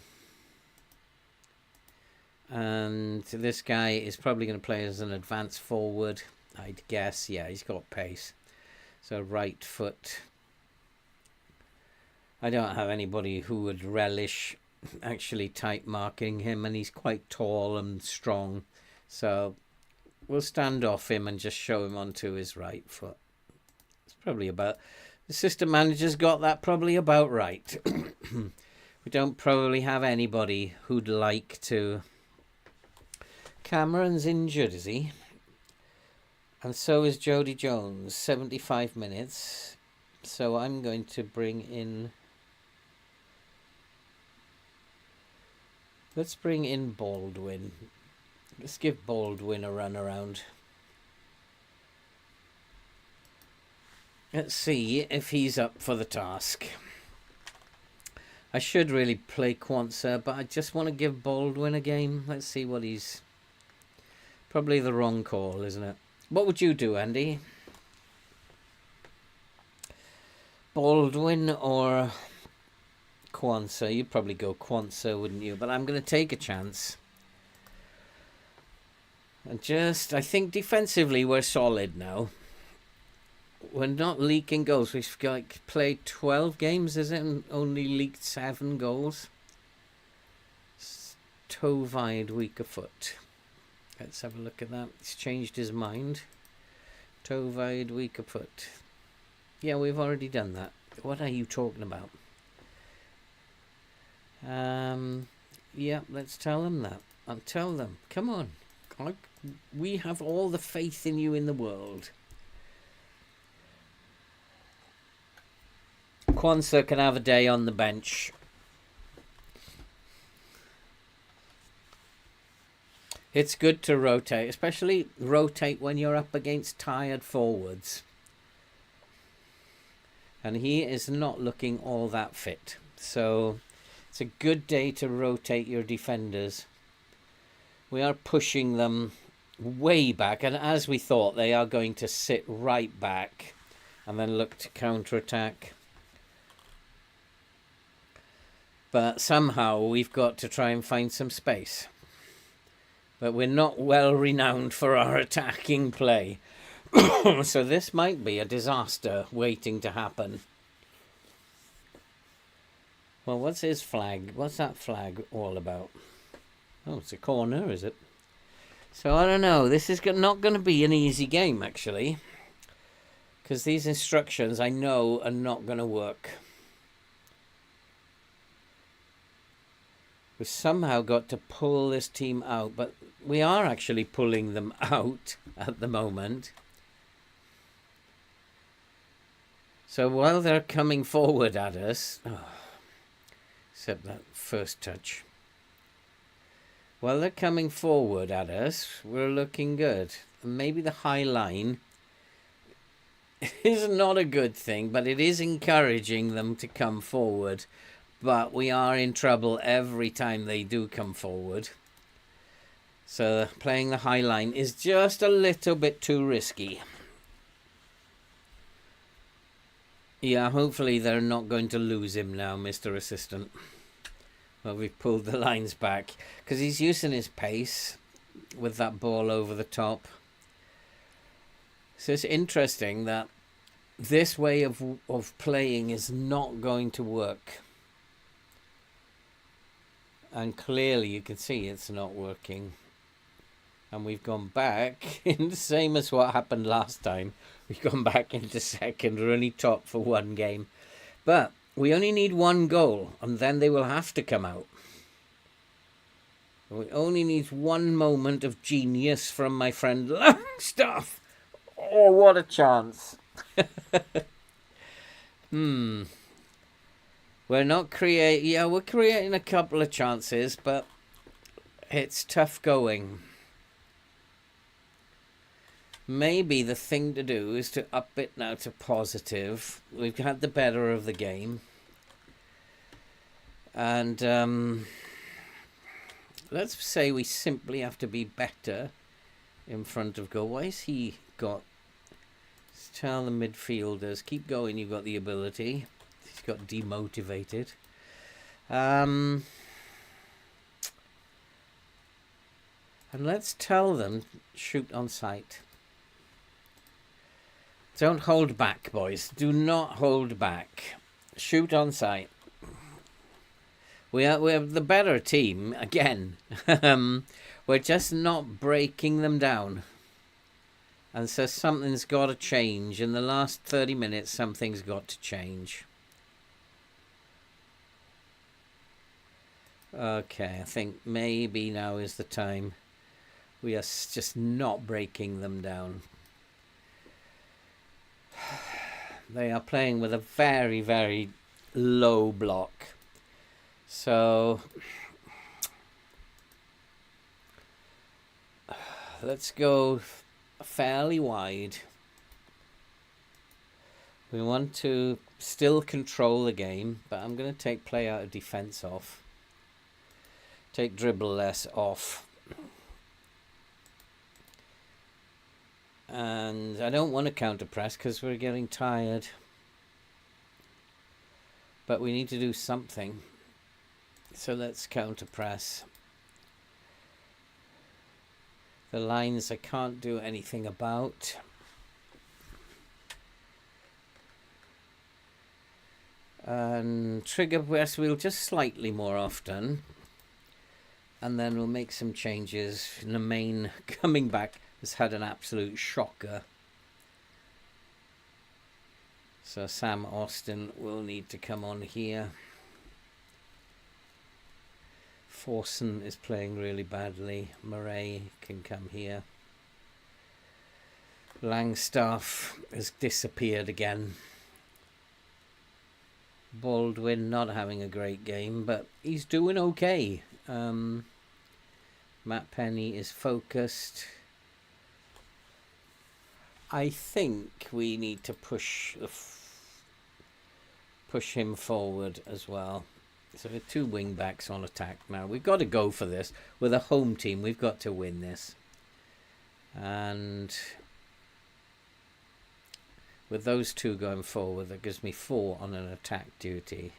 And this guy is probably going to play as an advanced forward, I'd guess. Yeah, he's got pace. So right foot. I don't have anybody who would relish actually tight marking him, and he's quite tall and strong. So we'll stand off him and just show him onto his right foot. It's probably about... The system manager's got that probably about right. We don't probably have anybody who'd like to... Cameron's injured, is he? And so is Jody Jones, 75 minutes. So I'm going to bring in... Let's bring in Baldwin. Let's give Baldwin a run around. Let's see if he's up for the task. I should really play Quansah, but I just want to give Baldwin a game. Let's see what he's... Probably the wrong call, isn't it? What would you do, Andy? Baldwin or Quansah? You'd probably go Quansah, wouldn't you? But I'm going to take a chance. And I think defensively we're solid now. We're not leaking goals. We've played 12 games, is it? And only leaked 7 goals. Tovide, weaker foot. Let's have a look at that. He's changed his mind. Tovide, weaker foot. Yeah, we've already done that. What are you talking about? Yeah, let's tell them that. I'll tell them. Come on. We have all the faith in you in the world. Quansah can have a day on the bench. It's good to rotate, especially rotate when you're up against tired forwards. And he is not looking all that fit. So it's a good day to rotate your defenders. We are pushing them way back, and as we thought, they are going to sit right back and then look to counter-attack. But somehow we've got to try and find some space. But we're not well renowned for our attacking play. So this might be a disaster waiting to happen. Well, what's his flag? What's that flag all about? Oh, it's a corner, is it? So I don't know. This is not going to be an easy game, actually. Because these instructions, I know, are not going to work. We've somehow got to pull this team out, but we are actually pulling them out at the moment. So while they're coming forward at us, except that first touch. While they're coming forward at us, we're looking good. Maybe the high line is not a good thing, but it is encouraging them to come forward. But we are in trouble every time they do come forward. So playing the high line is just a little bit too risky. Yeah, hopefully they're not going to lose him now, Mr. Assistant. Well, we've pulled the lines back because he's using his pace with that ball over the top. So it's interesting that this way of playing is not going to work. And clearly you can see it's not working. And we've gone back, in the same as what happened last time. We've gone back into second, we're only top for one game. But we only need one goal, and then they will have to come out. We only need one moment of genius from my friend Longstaff. Oh, what a chance. We're not creating... Yeah, we're creating a couple of chances, but it's tough going. Maybe the thing to do is to up it now to positive. We've had the better of the game. And let's say we simply have to be better in front of goal. Why is he got... Let's tell the midfielders, keep going, you've got the ability. He's got demotivated. And let's tell them, shoot on sight. Don't hold back, boys. Do not hold back. Shoot on sight. We are the better team, again. We're just not breaking them down. And so something's got to change. In the last 30 minutes, something's got to change. Okay, I think maybe now is the time. We are just not breaking them down. They are playing with a very, very low block. So let's go fairly wide. We want to still control the game, but I'm going to take play out of defense off. Take dribble less off. And I don't want to counter press because we're getting tired. But we need to do something. So let's counter press. The lines I can't do anything about. And trigger press we'll just slightly more often. And then we'll make some changes. The main coming back has had an absolute shocker. So Sam Austin will need to come on here. Forson is playing really badly. Murray can come here. Langstaff has disappeared again. Baldwin not having a great game, but he's doing okay. Matt Penny is focused. I think we need to push him forward as well. So we have two wing backs on attack now. We've got to go for this. With a home team, we've got to win this. And with those two going forward, that gives me 4 on an attack duty.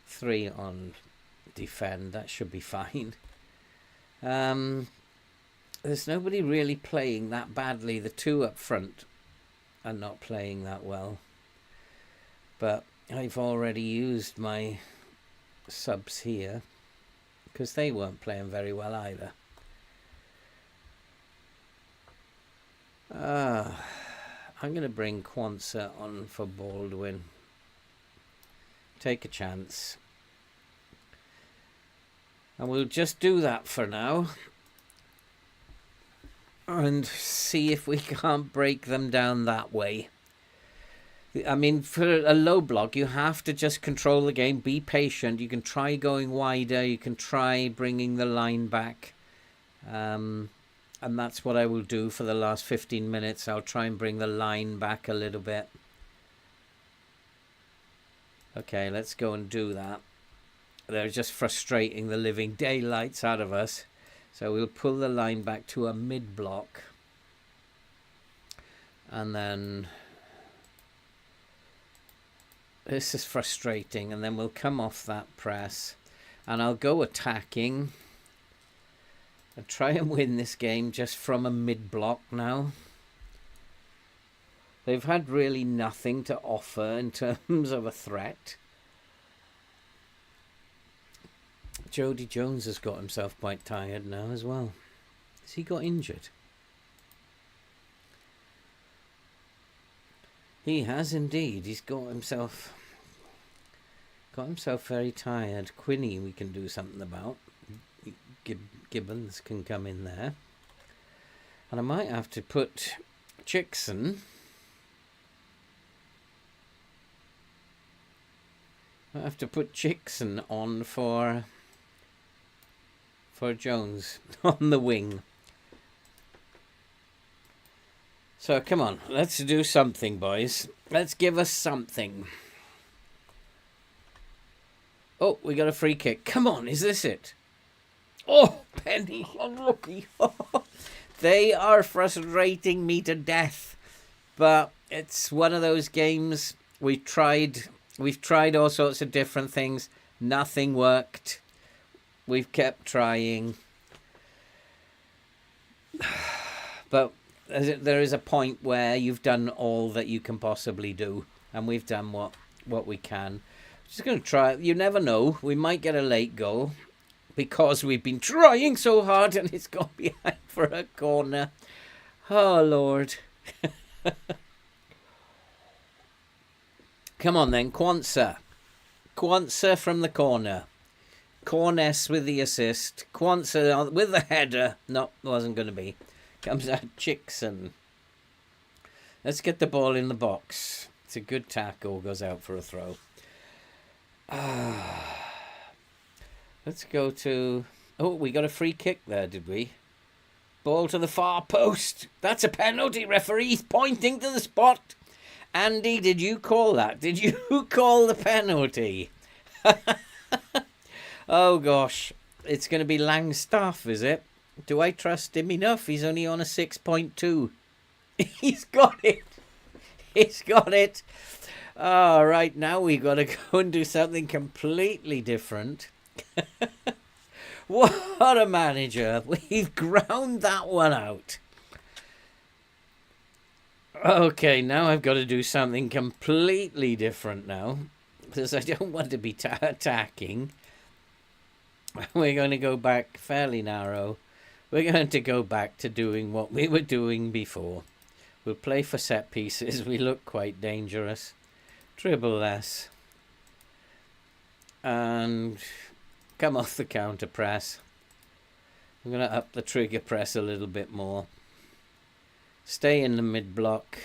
3 on defend. That should be fine. There's nobody really playing that badly. The 2 up front are not playing that well. But I've already used my subs here because they weren't playing very well either. I'm going to bring Kwanzaa on for Baldwin. Take a chance. And we'll just do that for now. And see if we can't break them down that way. I mean, for a low block, you have to just control the game, be patient. You can try going wider, you can try bringing the line back. And that's what I will do for the last 15 minutes. I'll try and bring the line back a little bit. Okay, let's go and do that. They're just frustrating the living daylights out of us. So we'll pull the line back to a mid-block. And then... this is frustrating. And then we'll come off that press. And I'll go attacking. And try and win this game just from a mid-block now. They've had really nothing to offer in terms of a threat. Jody Jones has got himself quite tired now as well. Has he got injured? He has indeed. He's got himself very tired. Quinney we can do something about. Gibbons can come in there. And I might have to put Chickson. I have to put Chickson on for Jones on the wing. So come on, let's do something, boys. Let's give us something. Oh, we got a free kick. Come on, is this it? Oh, Penny, unlucky. They are frustrating me to death. But it's one of those games we've tried all sorts of different things. Nothing worked. We've kept trying. But there is a point where you've done all that you can possibly do. And we've done what we can. Just going to try. You never know. We might get a late goal. Because we've been trying so hard and it's gone behind for a corner. Oh, Lord. Come on then, Kwanzaa. Kwanzaa from the corner. Corness with the assist. Kwanzaa with the header. No, wasn't going to be. Comes out Chickson. Let's get the ball in the box. It's a good tackle. Goes out for a throw. Let's go to... Oh, we got a free kick there, did we? Ball to the far post. That's a penalty. Referee's pointing to the spot. Andy, did you call that? Did you call the penalty? Oh, gosh. It's going to be Langstaff, is it? Do I trust him enough? He's only on a 6.2. He's got it. He's got it. All right, now we've got to go and do something completely different. What a manager. We've ground that one out. Okay, now I've got to do something completely different now. Because I don't want to be attacking. We're going to go back fairly narrow. We're going to go back to doing what we were doing before. We'll play for set pieces. We look quite dangerous. Dribble less. And... come off the counter press. I'm going to up the trigger press a little bit more. Stay in the mid block.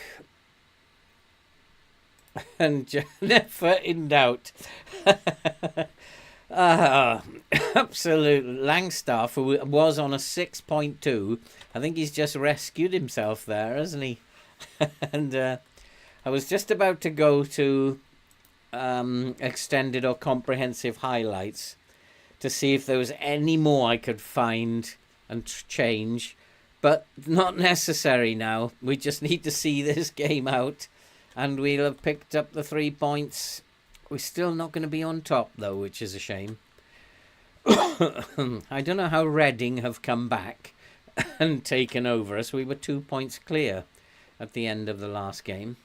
And never in doubt. Absolutely. Langstaff, who was on a 6.2. I think he's just rescued himself there, hasn't he? And I was just about to go to extended or comprehensive highlights to see if there was any more I could find and change. But not necessary now. We just need to see this game out. And we'll have picked up the 3 points. We're still not going to be on top, though, which is a shame. I don't know how Reading have come back and taken over us. We were 2 points clear at the end of the last game.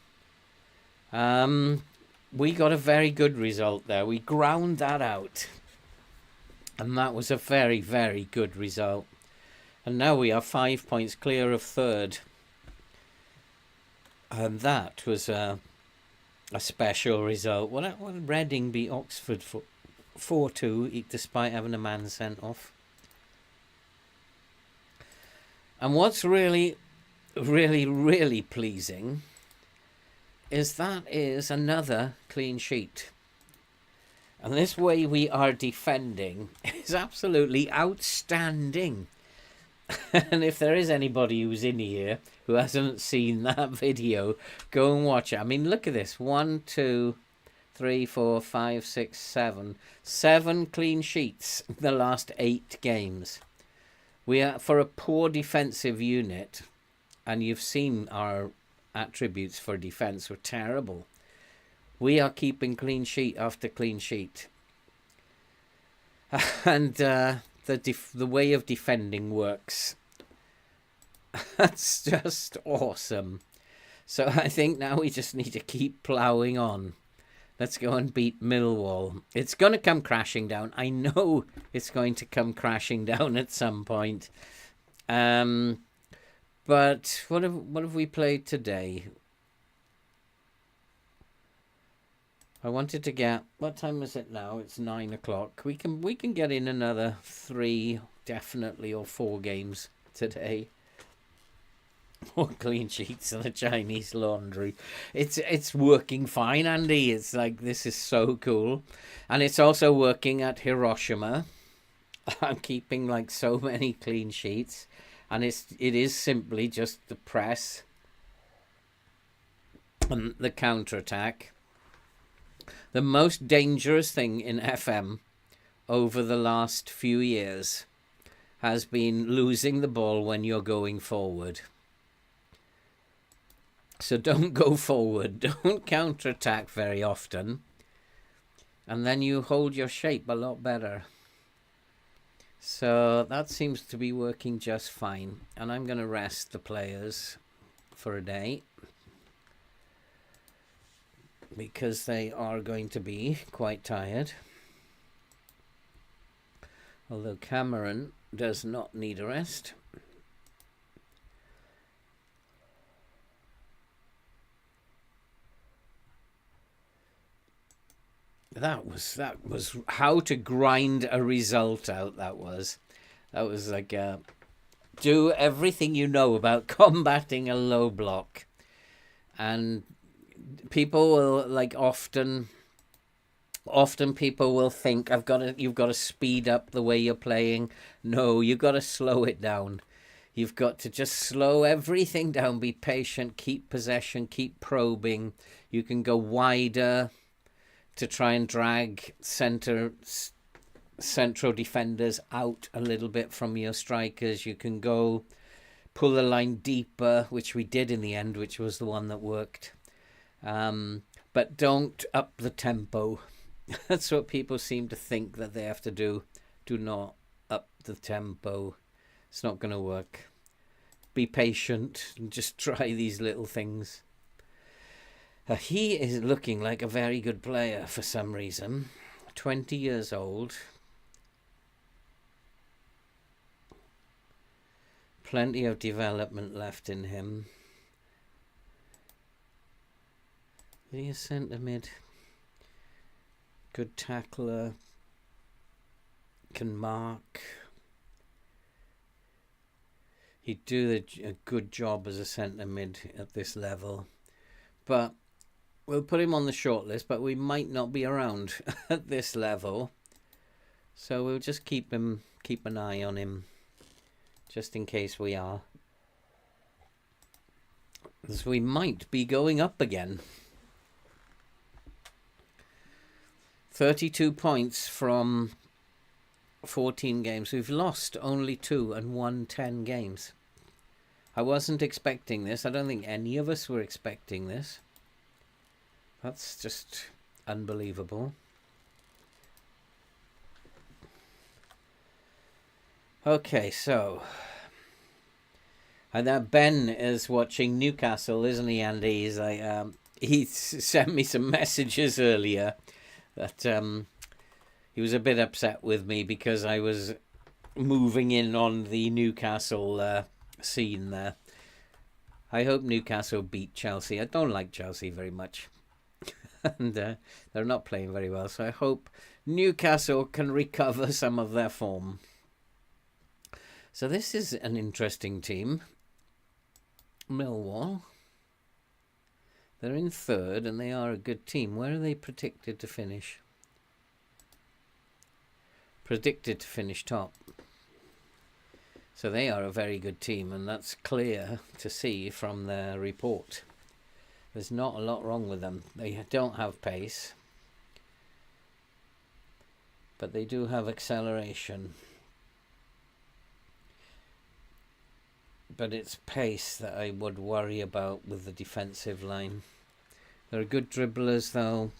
We got a very good result there. We ground that out. And that was a very, very good result. And now we are 5 points clear of third. And that was a special result. What Reading beat Oxford for 4-2, despite having a man sent off. And what's really, really, really pleasing is that is another clean sheet. And this way we are defending is absolutely outstanding. And if there is anybody who's in here who hasn't seen that video, go and watch it. I mean, look at this. 1, 2, 3, 4, 5, 6, 7. 7 clean sheets in the last 8 games. We are, for a poor defensive unit, and you've seen our attributes for defense were terrible. We are keeping clean sheet after clean sheet. And the way of defending works. That's just awesome. So I think now we just need to keep ploughing on. Let's go and beat Millwall. It's going to come crashing down. I know it's going to come crashing down at some point. But what have we played today? I wanted to get... What time is it now? It's 9 o'clock. We can get in another 3, definitely, or 4 games today. 4 clean sheets and a Chinese laundry. It's working fine, Andy. It's like, this is so cool. And it's also working at Hiroshima. I'm keeping like so many clean sheets. And it is simply just the press and the counter-attack. The most dangerous thing in FM over the last few years has been losing the ball when you're going forward. So don't go forward. Don't counterattack very often. And then you hold your shape a lot better. So that seems to be working just fine. And I'm going to rest the players for a day, because they are going to be quite tired. Although Cameron does not need a rest. That was how to grind a result out. That was like do everything you know about combating a low block. And people will, like, often people will think you've got to speed up the way you're playing. No, you've got to slow it down. You've got to just slow everything down, be patient, keep possession, keep probing. You can go wider to try and drag central defenders out a little bit from your strikers. You can go pull the line deeper, which we did in the end, which was the one that worked. But don't up the tempo. That's what people seem to think that they have to do. Do not up the tempo. It's not going to work. Be patient and just try these little things. He is looking like a very good player for some reason. 20 years old. Plenty of development left in him. Is he a centre mid? Good tackler. Can mark. He'd do a good job as a centre mid at this level. But we'll put him on the shortlist, but we might not be around at this level. So we'll just keep an eye on him, just in case we are. As we might be going up again. 32 points from 14 games. We've lost only 2 and won 10 games. I wasn't expecting this. I don't think any of us were expecting this. That's just unbelievable. Okay, so... And that Ben is watching Newcastle, isn't he, Andy? He's like, he sent me some messages earlier that he was a bit upset with me because I was moving in on the Newcastle scene there. I hope Newcastle beat Chelsea. I don't like Chelsea very much. And they're not playing very well. So I hope Newcastle can recover some of their form. So this is an interesting team. Millwall. They're in third and they are a good team. Where are they predicted to finish? Predicted to finish top. So they are a very good team, and that's clear to see from their report. There's not a lot wrong with them. They don't have pace, but they do have acceleration. But it's pace that I would worry about with the defensive line. They're good dribblers, though.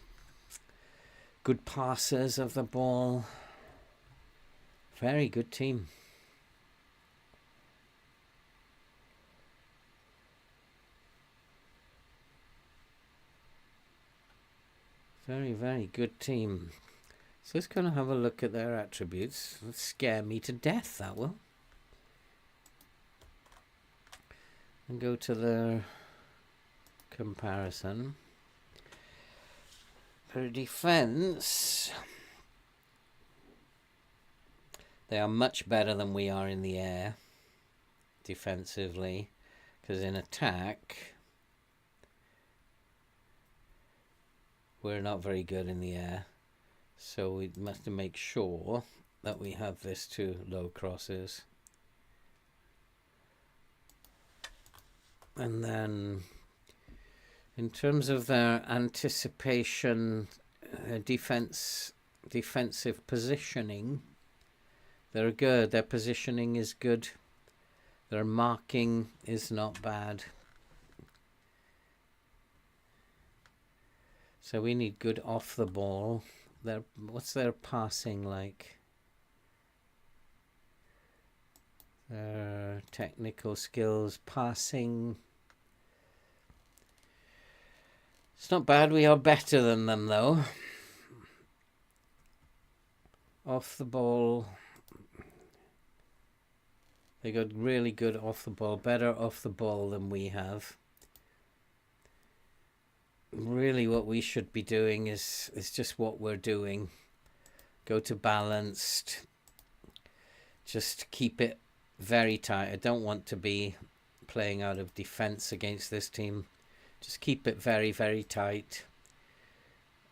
Good passers of the ball. Very good team. Very, very good team. So let's kind of have a look at their attributes. It'll scare me to death, that will. And go to their comparison. Their defense. They are much better than we are in the air, defensively. Because in attack, we're not very good in the air. So we must make sure that we have this to low crosses. And then in terms of their anticipation, defensive positioning, They're good. Their positioning is good. Their marking is not bad. So we need good off the ball. What's their passing like? Their technical skills, passing. It's not bad. We are better than them though. Off the ball. They got really good off the ball, better off the ball than we have. Really what we should be doing is just what we're doing. Go to balanced. Just keep it very tight. I don't want to be playing out of defense against this team. Just keep it very, very tight.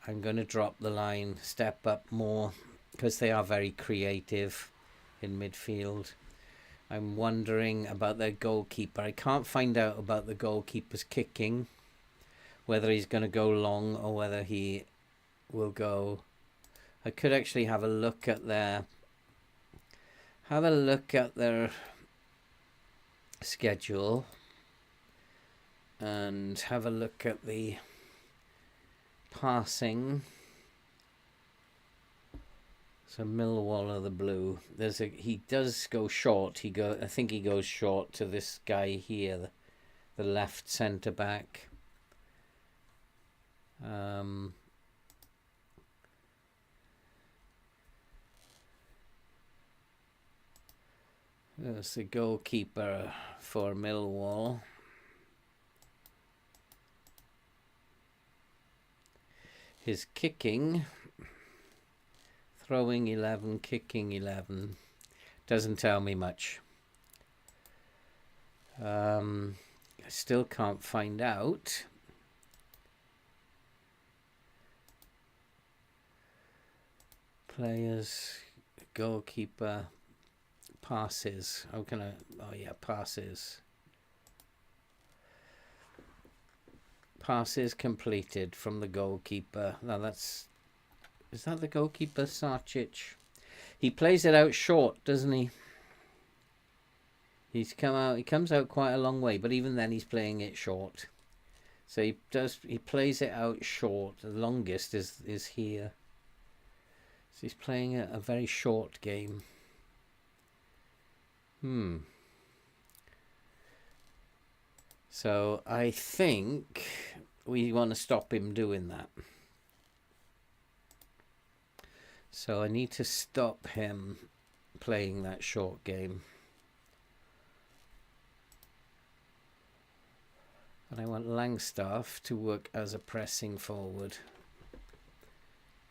I'm going to drop the line, step up more, because they are very creative in midfield. I'm wondering about their goalkeeper. I can't find out about the goalkeeper's kicking, whether he's going to go long or whether he will go. I could actually have a look at their schedule and have a look at the passing. So Millwall are the blue. He does go short. I think he goes short to this guy here, the left centre back. There's the goalkeeper for Millwall. His kicking, throwing 11, kicking 11, doesn't tell me much. I still can't find out. Players, goalkeeper, passes. How can I? Oh yeah, passes. Passes completed from the goalkeeper. Now is that the goalkeeper, Sarcic? He plays it out short, doesn't he? He comes out quite a long way, but even then he's playing it short. So he plays it out short. The longest is here. So he's playing a very short game. So I think we want to stop him doing that. So I need to stop him playing that short game. And I want Langstaff to work as a pressing forward,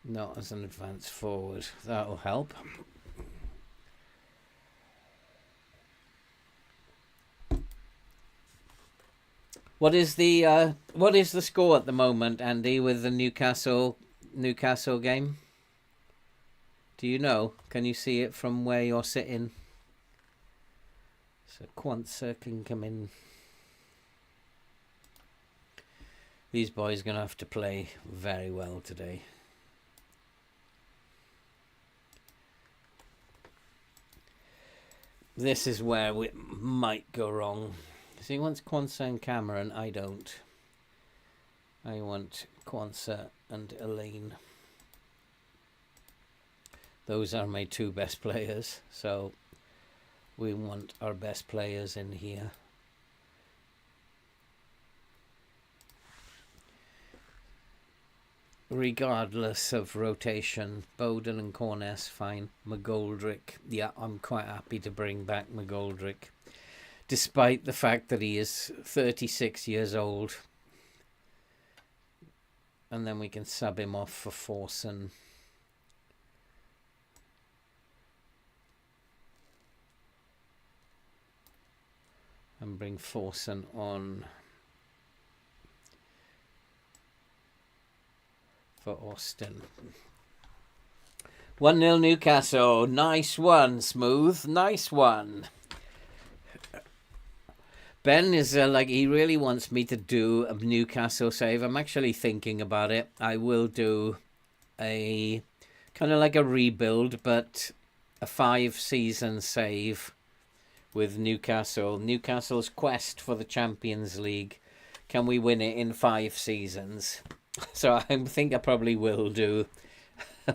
not as an advanced forward. That'll help. What is the score at the moment, Andy, with the Newcastle game? Do you know? Can you see it from where you're sitting? So Quantzer can come in. These boys are going to have to play very well today. This is where we might go wrong. So he wants Quantzer and Cameron. I don't. I want Quantzer and Elaine. Those are my two best players. So we want our best players in here. Regardless of rotation, Bowden and Corness, fine. McGoldrick, yeah, I'm quite happy to bring back McGoldrick. Despite the fact that he is 36 years old. And then we can sub him off for Forson. And bring Forson on for Austin. 1-0 Newcastle. Nice one, Smooth. Nice one. Ben is he really wants me to do a Newcastle save. I'm actually thinking about it. I will do a kind of like a rebuild, but a 5-season save with Newcastle. Newcastle's quest for the Champions League. Can we win it in 5 seasons? So I think I probably will do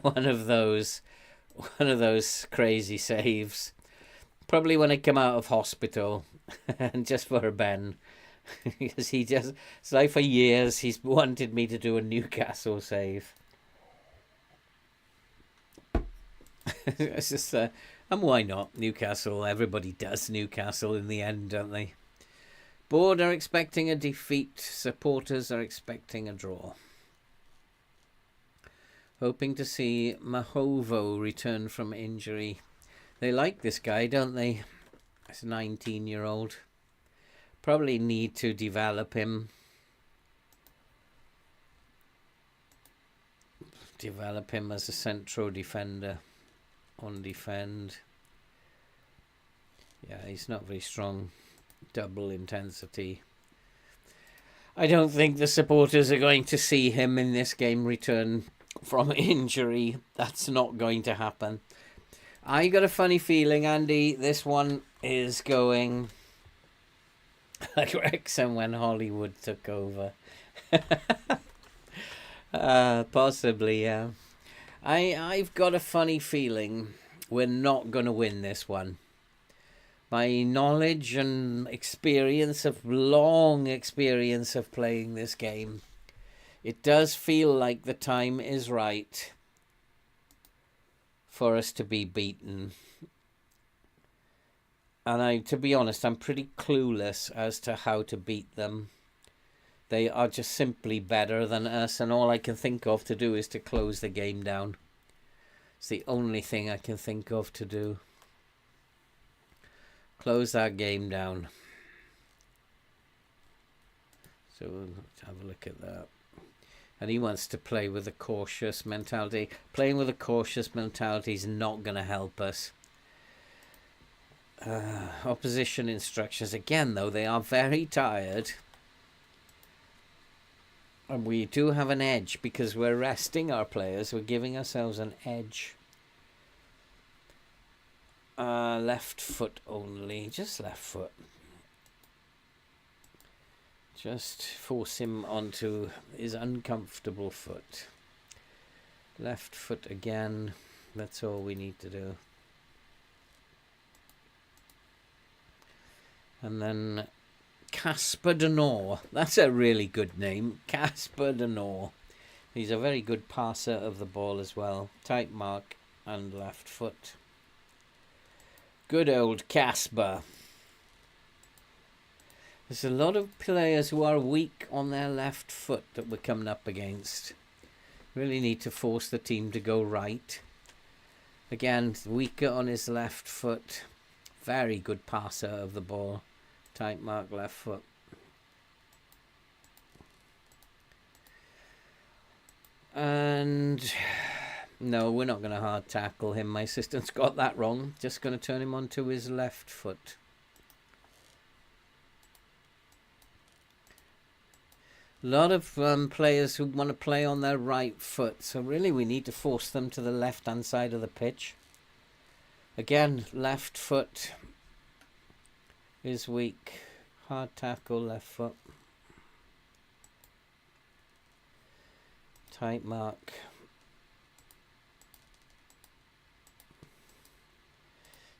one of those crazy saves. Probably when I come out of hospital, and just for Ben, because it's like for years he's wanted me to do a Newcastle save. It's just, and why not? Newcastle, everybody does Newcastle in the end, don't they? Board are expecting a defeat. Supporters are expecting a draw. Hoping to see Mahovo return from injury. They like this guy, don't they? This 19-year-old. Probably need to develop him. Develop him as a central defender. On defend. Yeah, he's not very strong. Double intensity. I don't think the supporters are going to see him in this game return from injury. That's not going to happen. I got a funny feeling, Andy, this one is going like Wrexham when Hollywood took over. Possibly, yeah. I've got a funny feeling we're not going to win this one. My knowledge and long experience of playing this game, it does feel like the time is right for us to be beaten. And to be honest, I'm pretty clueless as to how to beat them. They are just simply better than us, and all I can think of to do is to close the game down. It's the only thing I can think of to do. Close that game down. So let's have a look at that. And he wants to play with a cautious mentality. Playing with a cautious mentality is not going to help us. Opposition instructions. Again, though, they are very tired. And we do have an edge because we're resting our players. We're giving ourselves an edge. Left foot only. Just left foot. Just force him onto his uncomfortable foot. Left foot again. That's all we need to do. And then Casper de Noor. That's a really good name. Casper de Noor. He's a very good passer of the ball as well. Tight mark and left foot. Good old Casper. There's a lot of players who are weak on their left foot that we're coming up against. Really need to force the team to go right. Again, weaker on his left foot. Very good passer of the ball. Tight mark left foot. And no, we're not going to hard tackle him. My assistant's got that wrong. Just going to turn him onto his left foot. A lot of players who want to play on their right foot. So really we need to force them to the left-hand side of the pitch. Again, left foot is weak. Hard tackle, left foot. Tight mark.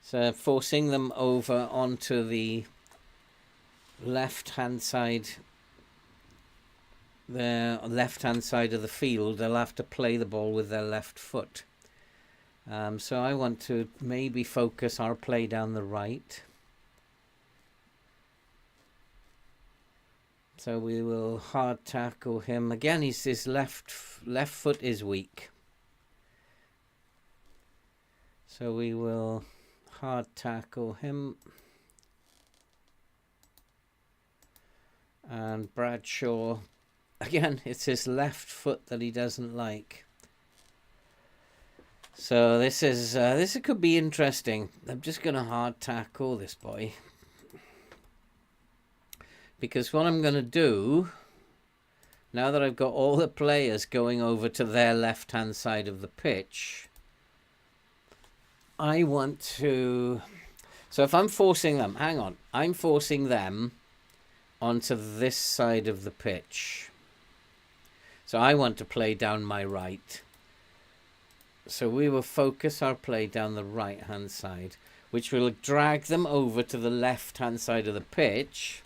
So forcing them over onto the left-hand side. The left-hand side of the field, they'll have to play the ball with their left foot. So I want to maybe focus our play down the right. So we will hard tackle him. Again, his left foot is weak. So we will hard tackle him. And Bradshaw. Again, it's his left foot that he doesn't like. So this could be interesting. I'm just going to hard tackle this boy. Because what I'm going to do, now that I've got all the players going over to their left-hand side of the pitch, I want to... So if I'm forcing them... Hang on. I'm forcing them onto this side of the pitch. So I want to play down my right. So we will focus our play down the right-hand side, which will drag them over to the left-hand side of the pitch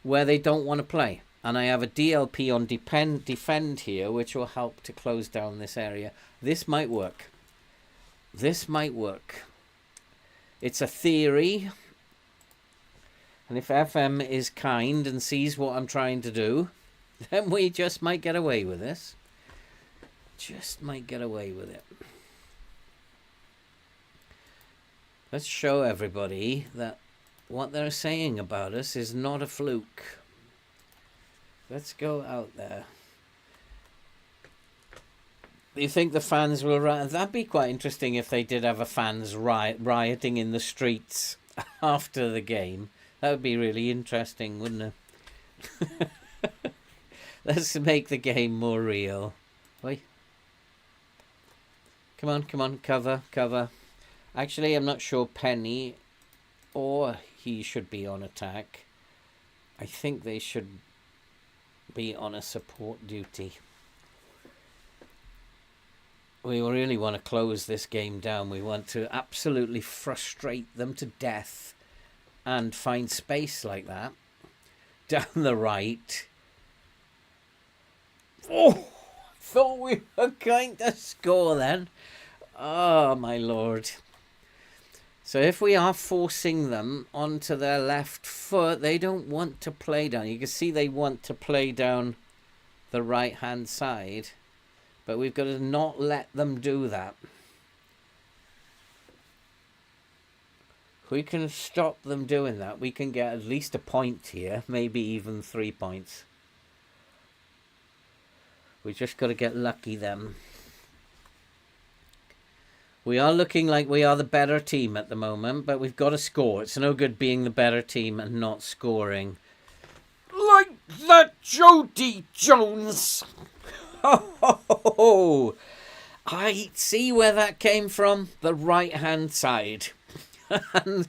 where they don't want to play. And I have a DLP on defend here, which will help to close down this area. This might work. This might work. It's a theory. And if FM is kind and sees what I'm trying to do, then we just might get away with this. Just might get away with it. Let's show everybody that what they're saying about us is not a fluke. Let's go out there. Do you think the fans will riot? That'd be quite interesting if they did have a fans rioting in the streets after the game. That would be really interesting, wouldn't it? Let's make the game more real. Wait. Come on, come on, cover, cover. Actually, I'm not sure Penny or he should be on attack. I think they should be on a support duty. We really want to close this game down. We want to absolutely frustrate them to death and find space like that. Down the right. Oh! Thought we were going to score then. Oh, my lord. So if we are forcing them onto their left foot, they don't want to play down. You can see they want to play down the right-hand side. But we've got to not let them do that. If we can stop them doing that, we can get at least a point here. Maybe even 3 points. We just got to get lucky then. We are looking like we are the better team at the moment, but we've got to score. It's no good being the better team and not scoring. Like that, Jody Jones! Oh, I see where that came from. The right-hand side. And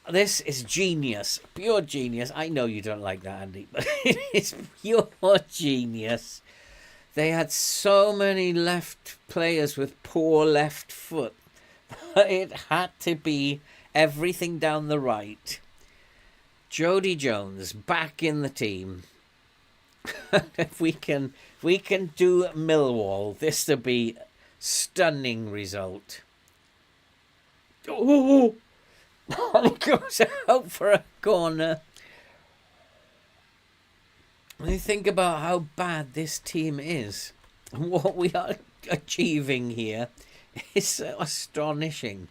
this is genius. Pure genius. I know you don't like that, Andy, but it is pure genius. They had so many left players with poor left foot. It had to be everything down the right. Jody Jones back in the team. If we can do Millwall, this will be stunning result. Oh, and it goes out for a corner. When you think about how bad this team is, and what we are achieving here is astonishing.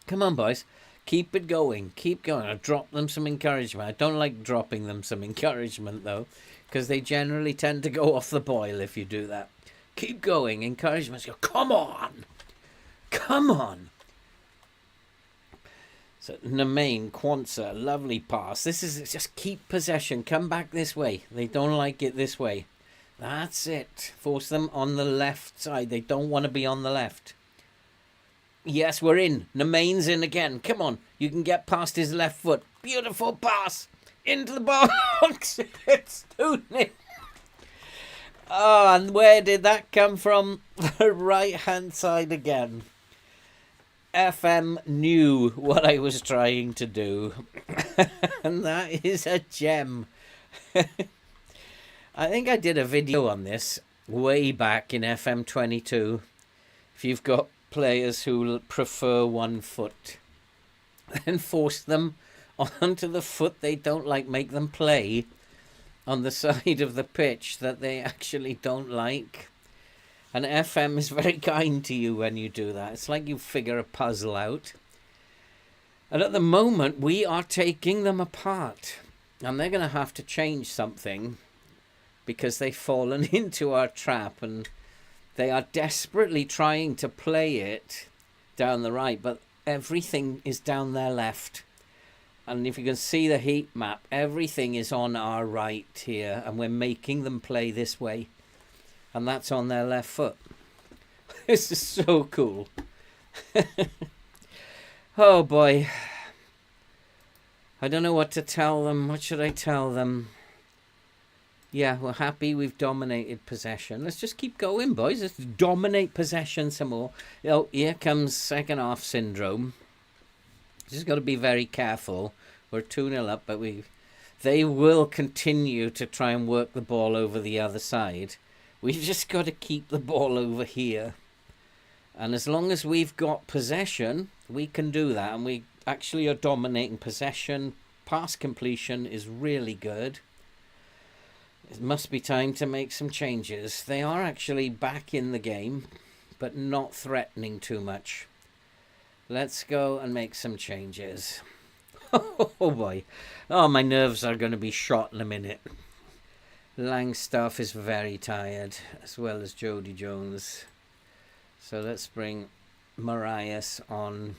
Come on, boys. Keep it going. Keep going. I drop them some encouragement. I don't like dropping them some encouragement, though, because they generally tend to go off the boil if you do that. Keep going. Encouragement. Go, come on. Come on. So, Nemain, Kwanzaa, lovely pass. This is just keep possession. Come back this way. They don't like it this way. That's it. Force them on the left side. They don't want to be on the left. Yes, we're in. Nemain's in again. Come on. You can get past his left foot. Beautiful pass. Into the box. It's 2-0. Oh, and where did that come from? The right-hand side again. FM knew what I was trying to do. And that is a gem. I think I did a video on this way back in FM 22. If you've got players who prefer one foot, then force them onto the foot they don't like. Make them play on the side of the pitch that they actually don't like. And FM is very kind to you when you do that. It's like you figure a puzzle out. And at the moment, we are taking them apart. And they're going to have to change something because they've fallen into our trap. And they are desperately trying to play it down the right. But everything is down their left. And if you can see the heat map, everything is on our right here. And we're making them play this way. And that's on their left foot. This is so cool. Oh boy. I don't know what to tell them. What should I tell them? Yeah, we're happy we've dominated possession. Let's just keep going, boys. Let's dominate possession some more. Oh, here comes second half syndrome. Just got to be very careful. We're 2-0 up, but they will continue to try and work the ball over the other side. We've just got to keep the ball over here. And as long as we've got possession, we can do that. And we actually are dominating possession. Pass completion is really good. It must be time to make some changes. They are actually back in the game, but not threatening too much. Let's go and make some changes. Oh boy. Oh, my nerves are going to be shot in a minute. Langstaff is very tired, as well as Jody Jones. So let's bring Marias on.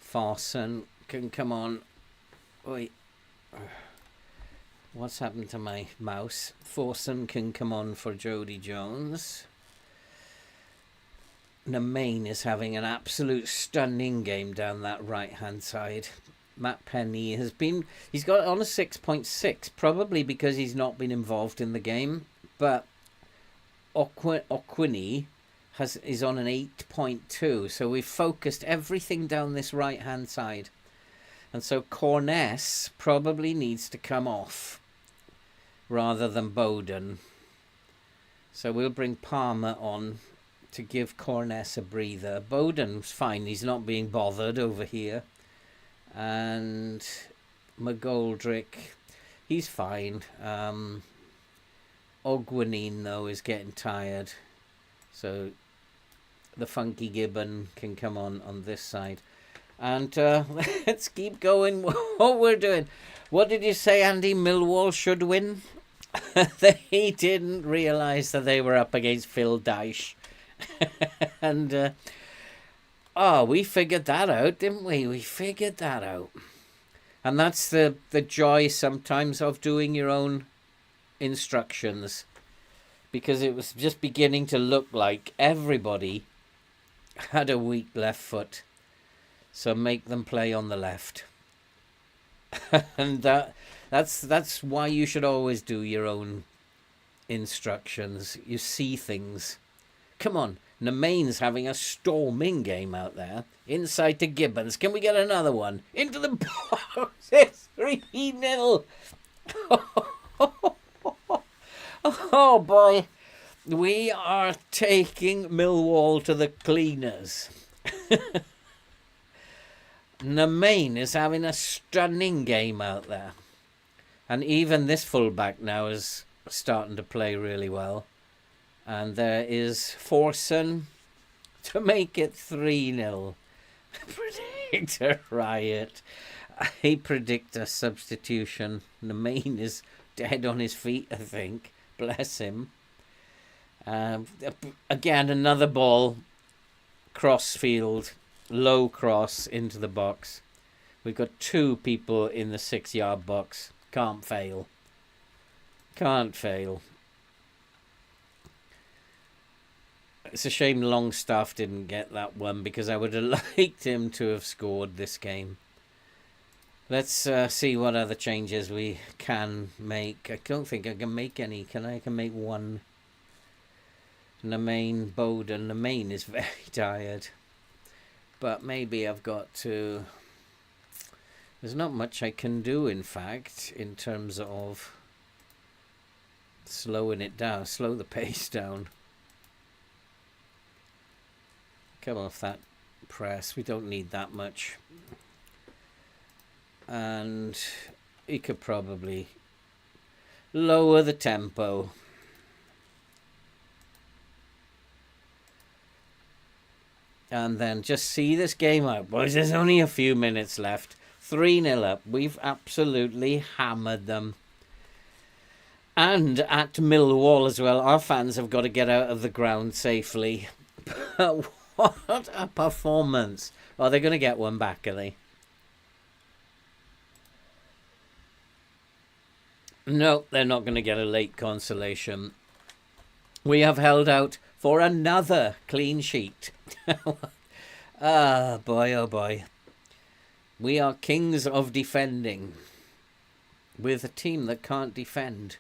Farson can come on. Wait. What's happened to my mouse? Thorson can come on for Jody Jones. Namain is having an absolute stunning game down that right-hand side. Matt Penny he's got on a 6.6, probably because he's not been involved in the game. But Okwini is on an 8.2, so we've focused everything down this right-hand side. And so Corness probably needs to come off rather than Bowden. So we'll bring Palmer on to give Corness a breather. Bowden's fine. He's not being bothered over here. And McGoldrick, he's fine. Ogwinine, though, is getting tired. So the Funky Gibbon can come on this side. And let's keep going what we're doing. What did you say, Andy? Millwall should win? They didn't realise that they were up against Phil Dyche. And, we figured that out, didn't we? We figured that out. And that's the joy sometimes of doing your own instructions. Because it was just beginning to look like everybody had a weak left foot. So make them play on the left. And that's why you should always do your own instructions. You see things. Come on, Namain's having a storming game out there. Inside to Gibbons. Can we get another one? Into the box. It's 3-0. Oh boy. We are taking Millwall to the cleaners. Namain is having a stunning game out there. And even this fullback now is starting to play really well. And there is Forson to make it 3-0. Predict a riot. I predict a substitution. Namain is dead on his feet, I think. Bless him. Again, another ball. Crossfield. Low cross into the box. We've got two people in the 6-yard box. Can't fail. Can't fail. It's a shame Longstaff didn't get that one because I would have liked him to have scored this game. Let's see what other changes we can make. I don't think I can make any. I can make one. Namain, Bowden. Namain is very tired. But maybe I've got to... There's not much I can do, in fact, in terms of slowing it down. Slow the pace down. Come off that press. We don't need that much. And he could probably lower the tempo. And then just see this game out, boys. There's only a few minutes left. 3-0 up. We've absolutely hammered them. And at Millwall as well. Our fans have got to get out of the ground safely. But what a performance. Oh, they're going to get one back, are they? No, they're not going to get a late consolation. We have held out for another clean sheet. Ah, boy, oh boy. We are kings of defending with a team that can't defend.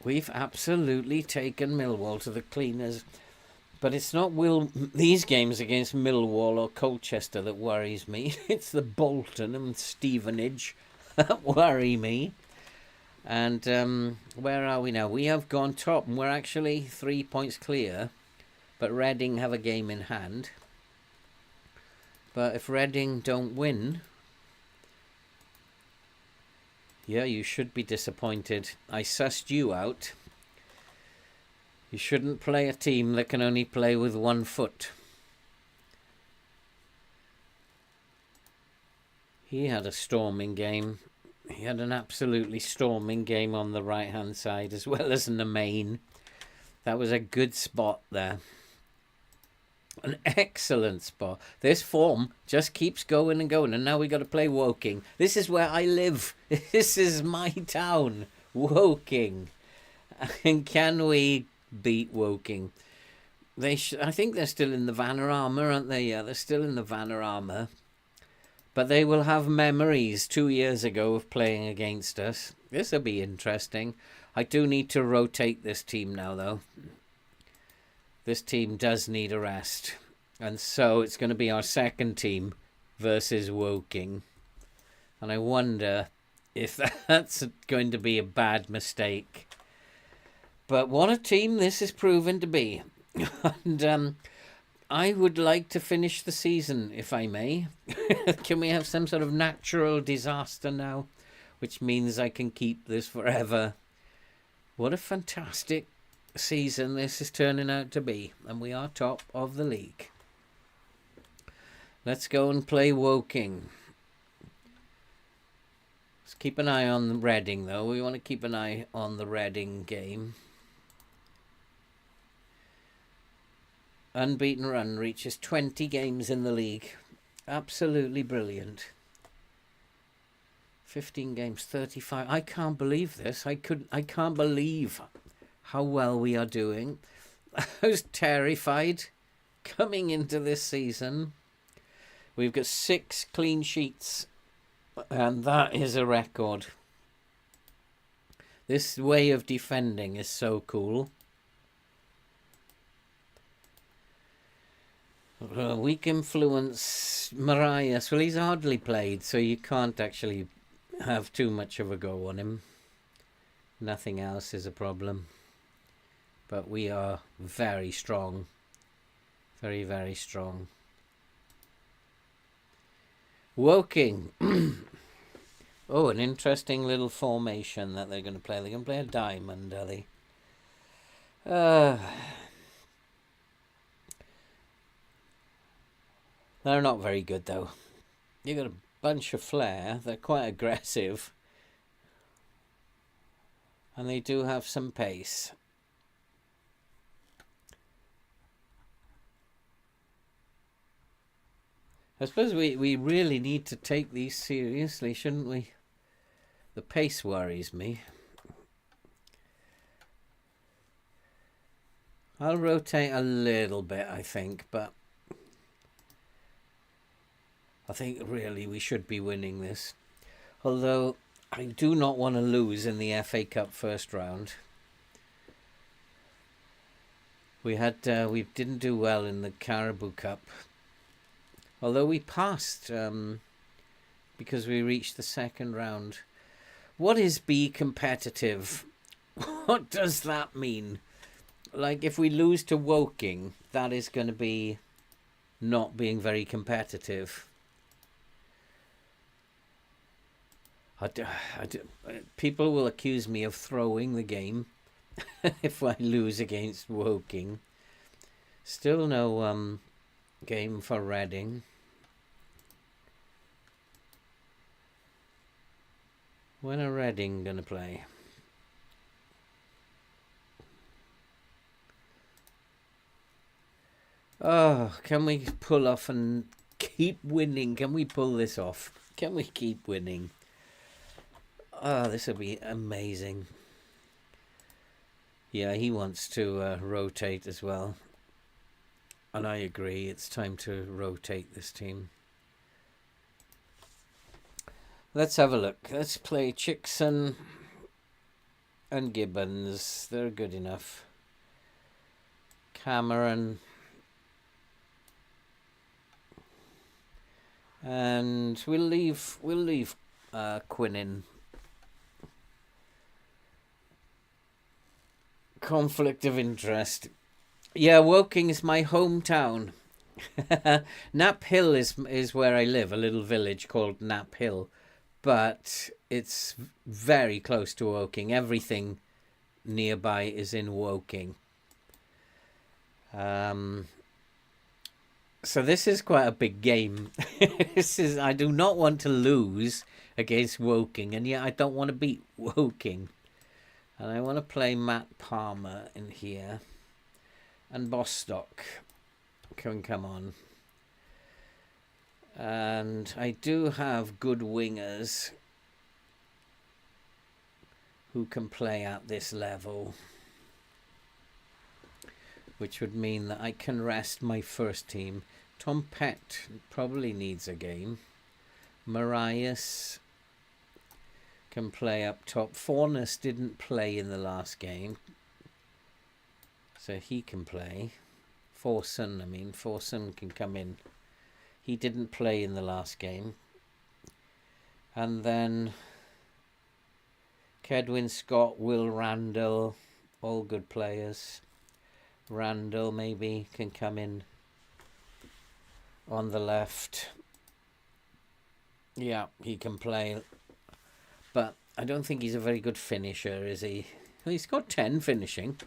We've absolutely taken Millwall to the cleaners. But it's not these games against Millwall or Colchester that worries me. It's the Bolton and Stevenage that worry me. And where are we now? We have gone top, and we're actually 3 points clear. But Reading have a game in hand. But if Reading don't win, yeah, you should be disappointed. I sussed you out. You shouldn't play a team that can only play with one foot. He had a storming game. He had an absolutely storming game on the right-hand side as well as in the main. That was a good spot there. An excellent spot. This form just keeps going and going. And now we got to play Woking. This is where I live. This is my town. Woking. And can we beat Woking? I think they're still in the Vanarama, aren't they? Yeah, they're still in the Vanarama. But they will have memories 2 years ago of playing against us. This will be interesting. I do need to rotate this team now, though. This team does need a rest. And so it's going to be our second team versus Woking. And I wonder if that's going to be a bad mistake. But what a team this is proven to be. And I would like to finish the season, if I may. Can we have some sort of natural disaster now? Which means I can keep this forever. What a fantastic season this is turning out to be. And we are top of the league. Let's go and play Woking. Let's keep an eye on Reading, though. We want to keep an eye on the Reading game. Unbeaten run reaches 20 games in the league. Absolutely brilliant. 15 games, 35. I can't believe this. I can't believe how well we are doing. I was terrified coming into this season. We've got 6 clean sheets, and that is a record. This way of defending is so cool. Weak influence, Marias. Well, he's hardly played, so you can't actually have too much of a go on him. Nothing else is a problem. But we are very strong. Very, very strong. Woking. Oh, an interesting little formation that they're going to play. They're going to play a diamond, are they? They're not very good, though. You've got a bunch of flair. They're quite aggressive. And they do have some pace. I suppose we really need to take these seriously, shouldn't we? The pace worries me. I'll rotate a little bit, I think, but I think really we should be winning this. Although I do not want to lose in the FA Cup first round. We didn't do well in the Caribou Cup. Although we passed because we reached the second round. What is be competitive? What does that mean? Like, if we lose to Woking, that is going to be not being very competitive. People will accuse me of throwing the game if I lose against Woking. Still no game for Reading. When are Reading going to play? Oh, can we pull off and keep winning? Can we pull this off? Can we keep winning? Oh, this will be amazing. Yeah, he wants to rotate as well. And I agree, it's time to rotate this team. Let's have a look. Let's play Chickson and Gibbons. They're good enough. Cameron. And we'll leave Quinn in. Conflict of interest. Yeah, Woking is my hometown. Knapp Hill is where I live, a little village called Knapp Hill. But it's very close to Woking. Everything nearby is in Woking. So this is quite a big game. I do not want to lose against Woking, and yet I don't want to beat Woking. And I want to play Matt Palmer in here. And Bostock can come on. And I do have good wingers who can play at this level, which would mean that I can rest my first team. Tom Pett probably needs a game. Marias can play up top. Forness didn't play in the last game, so he can play. Forson can come in. He didn't play in the last game. And then Kedwin Scott, Will Randall, all good players. Randall maybe can come in on the left. Yeah, he can play. But I don't think he's a very good finisher, is he? Well, he's got 10 finishing.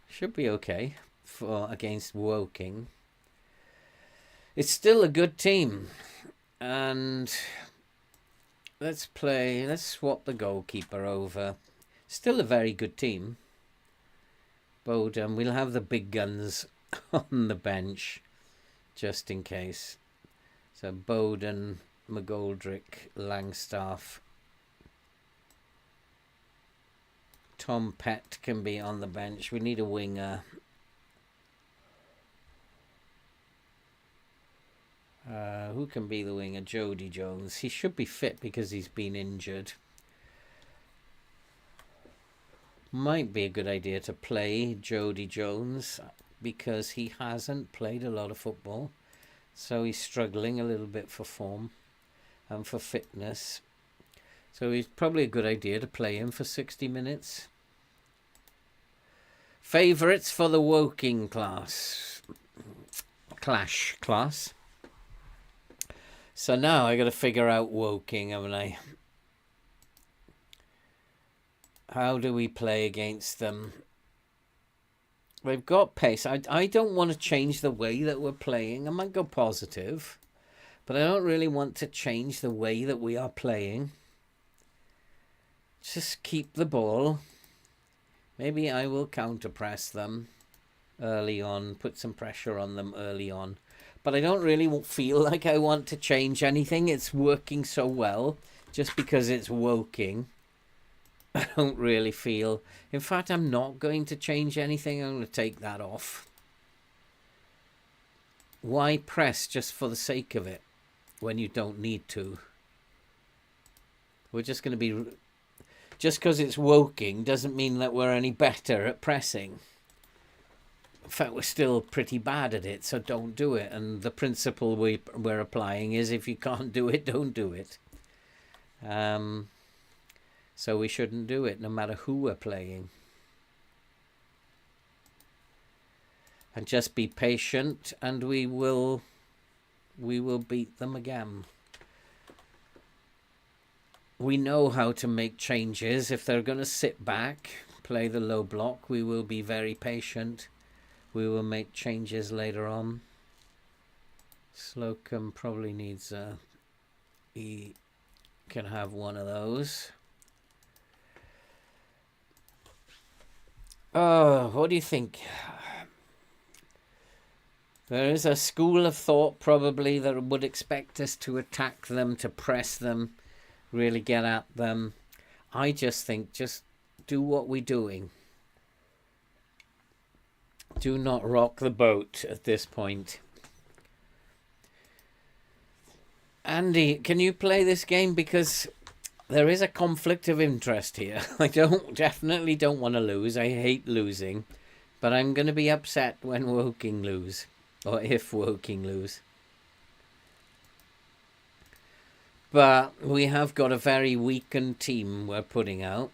Should be okay for against Woking. It's still a good team. And let's swap the goalkeeper over. Still a very good team. Bowden, we'll have the big guns on the bench just in case. So Bowden, McGoldrick, Langstaff. Tom Pett can be on the bench. We need a winger. Who can be the winger? Jody Jones. He should be fit because he's been injured. Might be a good idea to play Jody Jones because he hasn't played a lot of football. So he's struggling a little bit for form and for fitness. So it's probably a good idea to play him for 60 minutes. Favourites for the Woking clash class. So now I got to figure out Woking, haven't I? How do we play against them? They've got pace. I don't want to change the way that we're playing. I might go positive, but I don't really want to change the way that we are playing. Just keep the ball. Maybe I will counter-press them early on, put some pressure on them early on. But I don't really feel like I want to change anything. It's working so well just because it's Woking. I don't really feel... In fact, I'm not going to change anything. I'm going to take that off. Why press just for the sake of it when you don't need to? We're just going to be... Just because it's Woking doesn't mean that we're any better at pressing. In fact, we're still pretty bad at it, so don't do it. And the principle we're applying is if you can't do it, don't do it. So we shouldn't do it, no matter who we're playing. And just be patient, and we will beat them again. We know how to make changes. If they're going to sit back, play the low block, we will be very patient. We will make changes later on. Slocum probably needs he can have one of those. Oh, what do you think? There is a school of thought probably that would expect us to attack them, to press them, really get at them. I just think just do what we're doing. Do not rock the boat at this point. Andy, can you play this game? Because there is a conflict of interest here. I definitely don't want to lose. I hate losing. But I'm going to be upset when Woking lose. Or if Woking lose. But we have got a very weakened team we're putting out.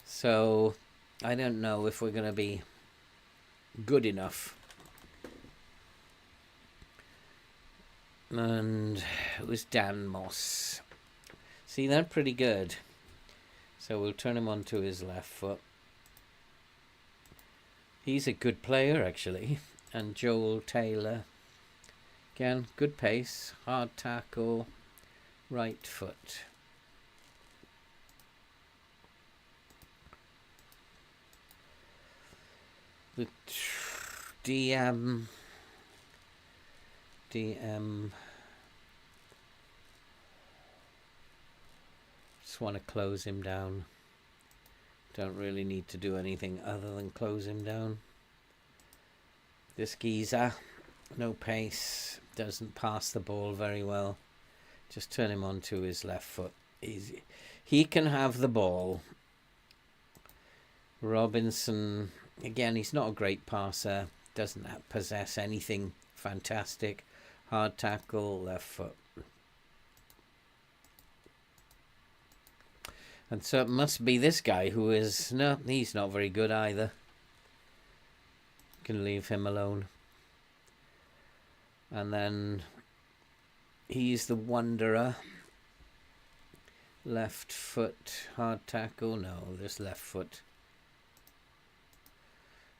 So I don't know if we're going to be good enough. And it was Dan Moss. See, they're pretty good. So we'll turn him onto his left foot. He's a good player, actually. And Joel Taylor. Again, good pace. Hard tackle. Right foot. The DM... Just want to close him down. Don't really need to do anything other than close him down. This geezer, no pace, doesn't pass the ball very well. Just turn him onto his left foot. Easy. He can have the ball. Robinson, again, he's not a great passer. Doesn't possess anything fantastic. Hard tackle, left foot. And so it must be this guy who is... No, he's not very good either. Can leave him alone. And then he's the wanderer. Left foot, hard tackle. No, this left foot.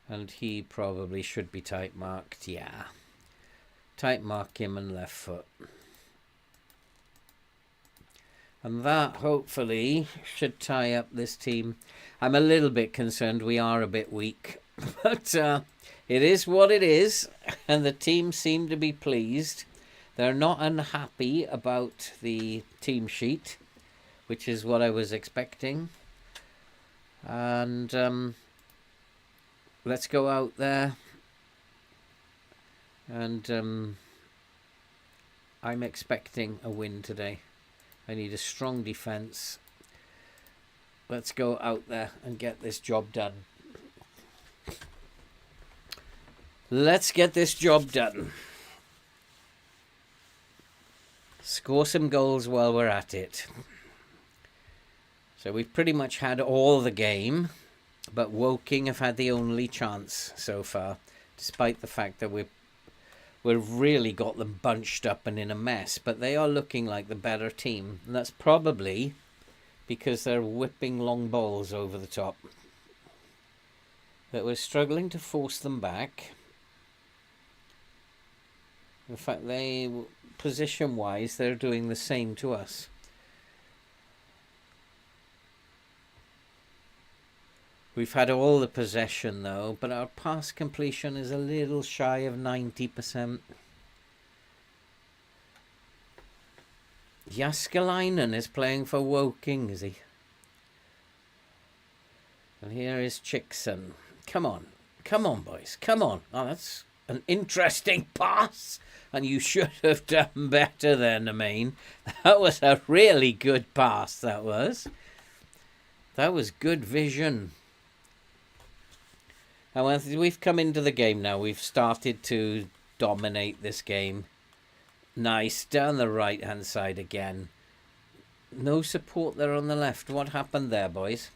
And he probably should be tight marked. Yeah. Tight mark him and left foot. And that hopefully should tie up this team. I'm a little bit concerned we are a bit weak. But it is what it is. And the team seem to be pleased. They're not unhappy about the team sheet, which is what I was expecting. And let's go out there. And I'm expecting a win today. I need a strong defense. Let's go out there and get this job done. Let's get this job done. Score some goals while we're at it. So we've pretty much had all the game, but Woking have had the only chance so far, despite the fact that we've really got them bunched up and in a mess. But they are looking like the better team. And that's probably because they're whipping long balls over the top. But we're struggling to force them back. In fact, position-wise, they're doing the same to us. We've had all the possession, though, but our pass completion is a little shy of 90%. Jaskalainen is playing for Woking, is he? And here is Chickson. Come on. Come on, boys. Come on. Oh, that's an interesting pass. And you should have done better then, Amain. That was a really good pass, that was. That was good vision. And we've come into the game now. We've started to dominate this game. Nice. Down the right-hand side again. No support there on the left. What happened there, boys?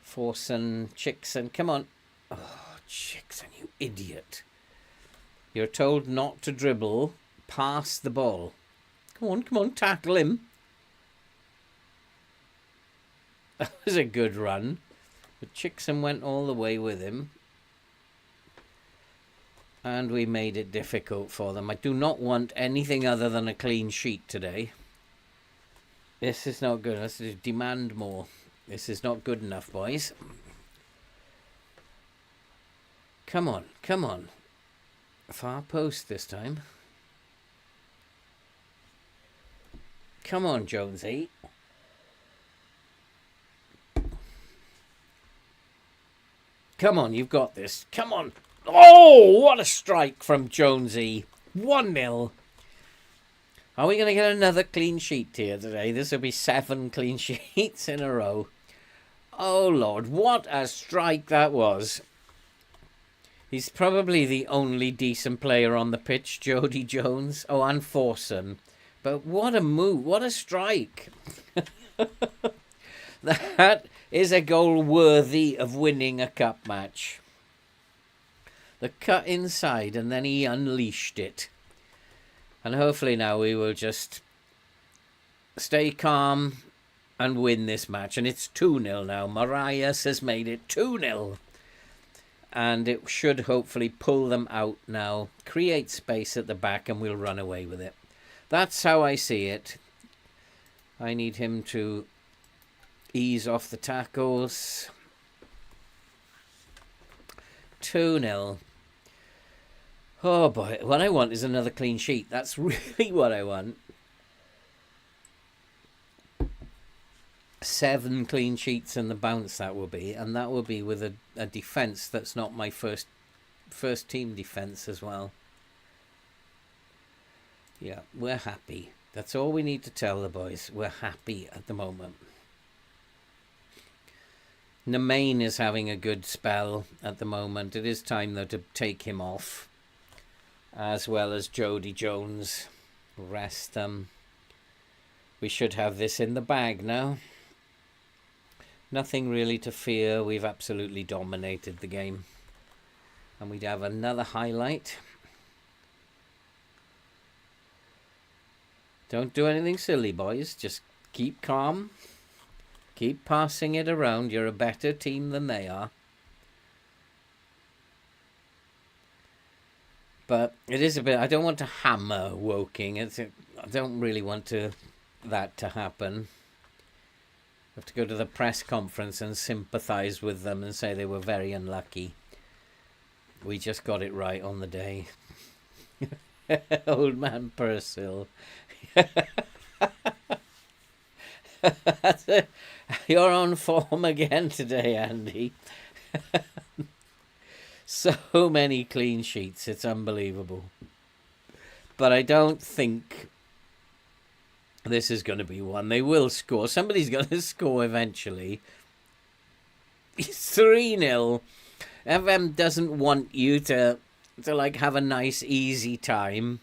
Forson, Chickson. Come on. Oh, Chickson, you idiot. You're told not to dribble. Pass the ball. Come on, tackle him. That was a good run. But Chickson went all the way with him. And we made it difficult for them. I do not want anything other than a clean sheet today. This is not good. Let's demand more. This is not good enough, boys. Come on. Far post this time. Come on, Jonesy. Come on, you've got this. Come on. Oh, what a strike from Jonesy. 1-0. Are we going to get another clean sheet here today? This will be 7 clean sheets in a row. Oh, Lord, what a strike that was. He's probably the only decent player on the pitch, Jody Jones. Oh, and Forson. But what a move. What a strike. That is a goal worthy of winning a cup match. The cut inside and then he unleashed it. And hopefully now we will just stay calm and win this match. And it's 2-0 now. Marias has made it 2-0. And it should hopefully pull them out now. Create space at the back and we'll run away with it. That's how I see it. I need him to ease off the tackles. 2-0. Oh boy, what I want is another clean sheet. That's really what I want. 7 clean sheets and the bounce that will be. And that will be with a defence that's not my first team defence as well. Yeah, we're happy. That's all we need to tell the boys. We're happy at the moment. Nemain is having a good spell at the moment. It is time, though, to take him off. As well as Jody Jones. Rest them. We should have this in the bag now. Nothing really to fear. We've absolutely dominated the game. And we'd have another highlight. Don't do anything silly, boys. Just keep calm. Keep passing it around. You're a better team than they are. But it is a bit... I don't want to hammer Woking. I don't really want that to happen. I have to go to the press conference and sympathise with them and say they were very unlucky. We just got it right on the day. Old man Purcell. You're on form again today, Andy. So many clean sheets, it's unbelievable. But I don't think this is going to be one. They will score. Somebody's going to score eventually. It's 3-0. FM doesn't want you to like have a nice, easy time.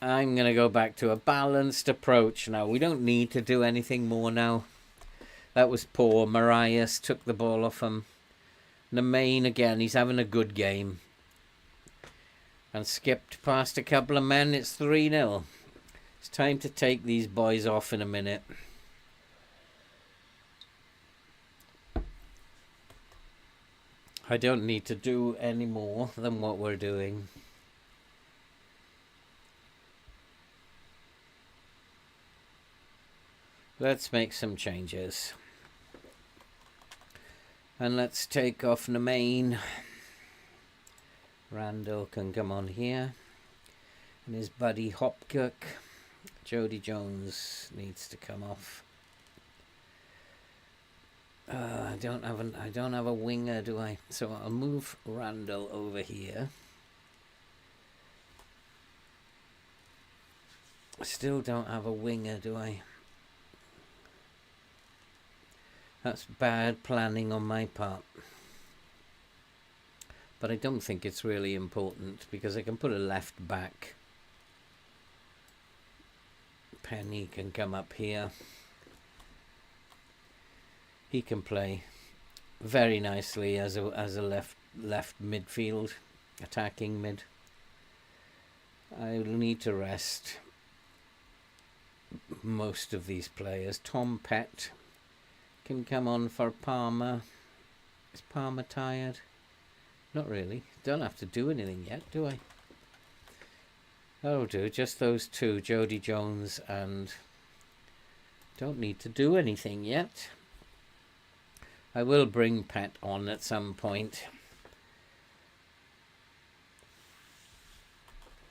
I'm going to go back to a balanced approach now. We don't need to do anything more now. That was poor. Marias took the ball off him. Nemain again, he's having a good game. And skipped past a couple of men. It's 3-0. It's time to take these boys off in a minute. I don't need to do any more than what we're doing. Let's make some changes. And let's take off Nemain. Randall can come on here. And his buddy Hopkirk. Jody Jones needs to come off. I don't have a winger, do I? So I'll move Randall over here. I still don't have a winger, do I? That's bad planning on my part. But I don't think it's really important because I can put a left back. Penny can come up here. He can play very nicely as a left midfield, attacking mid. I'll need to rest most of these players. Tom Pett can come on for Palmer. Is Palmer tired? Not really. Don't have to do anything yet, do I? That'll do. Just those two, Jody Jones, and don't need to do anything yet. I will bring Pett on at some point.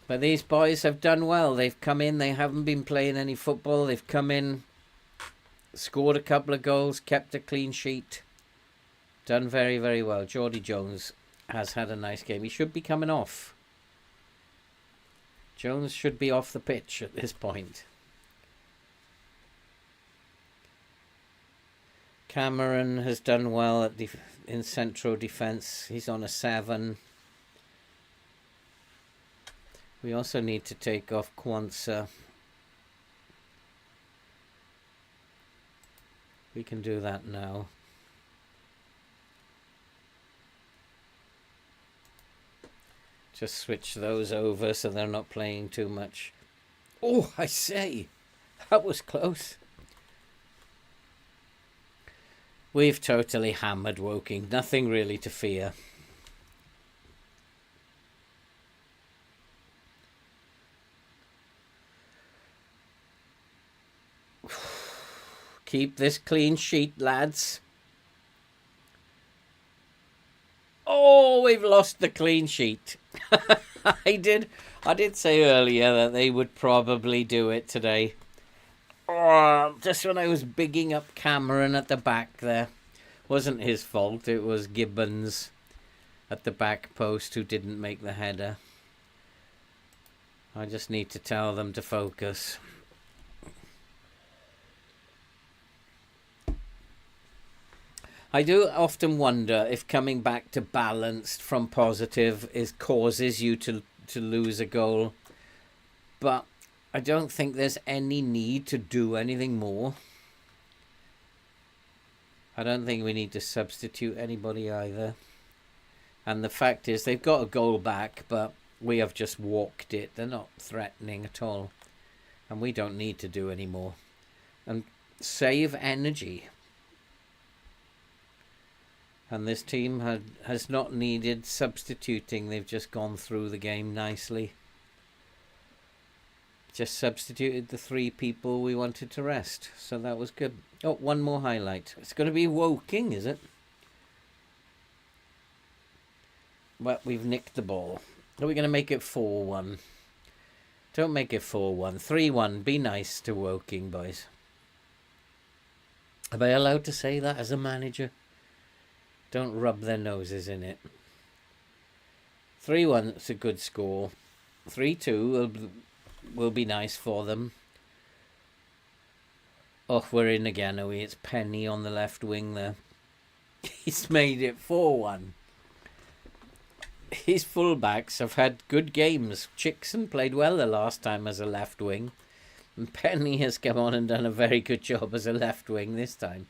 But these boys have done well. They've come in. They haven't been playing any football. They've come in, scored a couple of goals, kept a clean sheet. Done very, very well. Geordie Jones has had a nice game. He should be coming off. Jones should be off the pitch at this point. Cameron has done well at in central defence. He's on a 7. We also need to take off Kwanzaa. We can do that now. Just switch those over so they're not playing too much. Oh, I say, that was close. We've totally hammered Woking. Nothing really to fear. Keep this clean sheet, lads. Oh, we've lost the clean sheet. I did say earlier that they would probably do it today. Oh, just when I was bigging up Cameron at the back there. Wasn't his fault. It was Gibbons at the back post who didn't make the header. I just need to tell them to focus. I do often wonder if coming back to balanced from positive causes you to lose a goal. But I don't think there's any need to do anything more. I don't think we need to substitute anybody either. And the fact is they've got a goal back, but we have just walked it. They're not threatening at all. And we don't need to do any more. And save energy. And this team has not needed substituting. They've just gone through the game nicely. Just substituted the 3 people we wanted to rest. So that was good. Oh, one more highlight. It's going to be Woking, is it? Well, we've nicked the ball. Are we going to make it 4-1? Don't make it 4-1. 3-1. Be nice to Woking, boys. Am I allowed to say that as a manager? Don't rub their noses in it. 3-1 is a good score. 3-2 will be nice for them. Oh, we're in again, are we? It's Penny on the left wing there. He's made it 4-1. His fullbacks have had good games. Chickson played well the last time as a left wing. And Penny has come on and done a very good job as a left wing this time.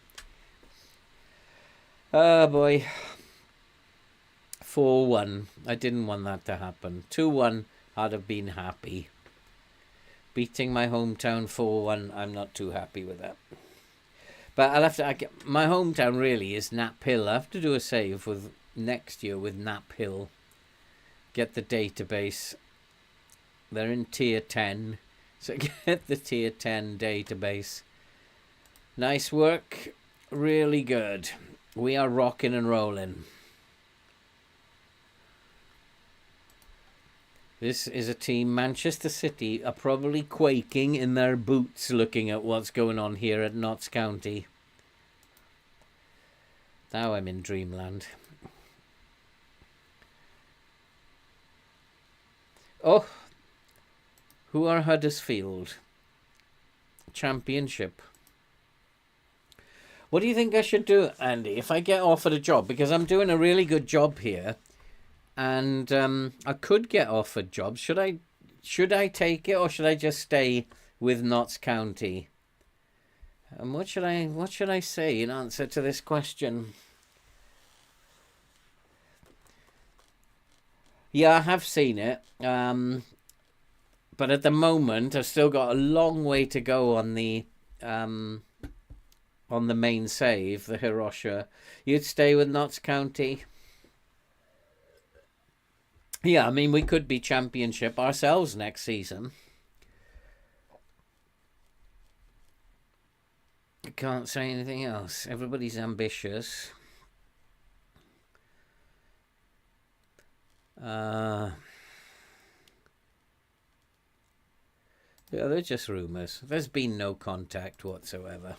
Oh boy. 4-1. I didn't want that to happen. 2-1, I'd have been happy. Beating my hometown 4-1, I'm not too happy with that. But I'll have to. My hometown really is Knapp Hill. I have to do a save with next year with Knapp Hill. Get the database. They're in tier 10. So get the tier 10 database. Nice work. Really good. We are rocking and rolling. This is a team, Manchester City, are probably quaking in their boots looking at what's going on here at Notts County. Now I'm in dreamland. Oh, who are Huddersfield? Championship. What do you think I should do, Andy, if I get offered a job? Because I'm doing a really good job here. And I could get offered jobs. Should I take it, or should I just stay with Notts County? And what should I say in answer to this question? Yeah, I have seen it. But at the moment, I've still got a long way to go on the main save, the Hiroshima. You'd stay with Notts County? Yeah, I mean, we could be championship ourselves next season. I can't say anything else. Everybody's ambitious. Yeah, they're just rumours. There's been no contact whatsoever.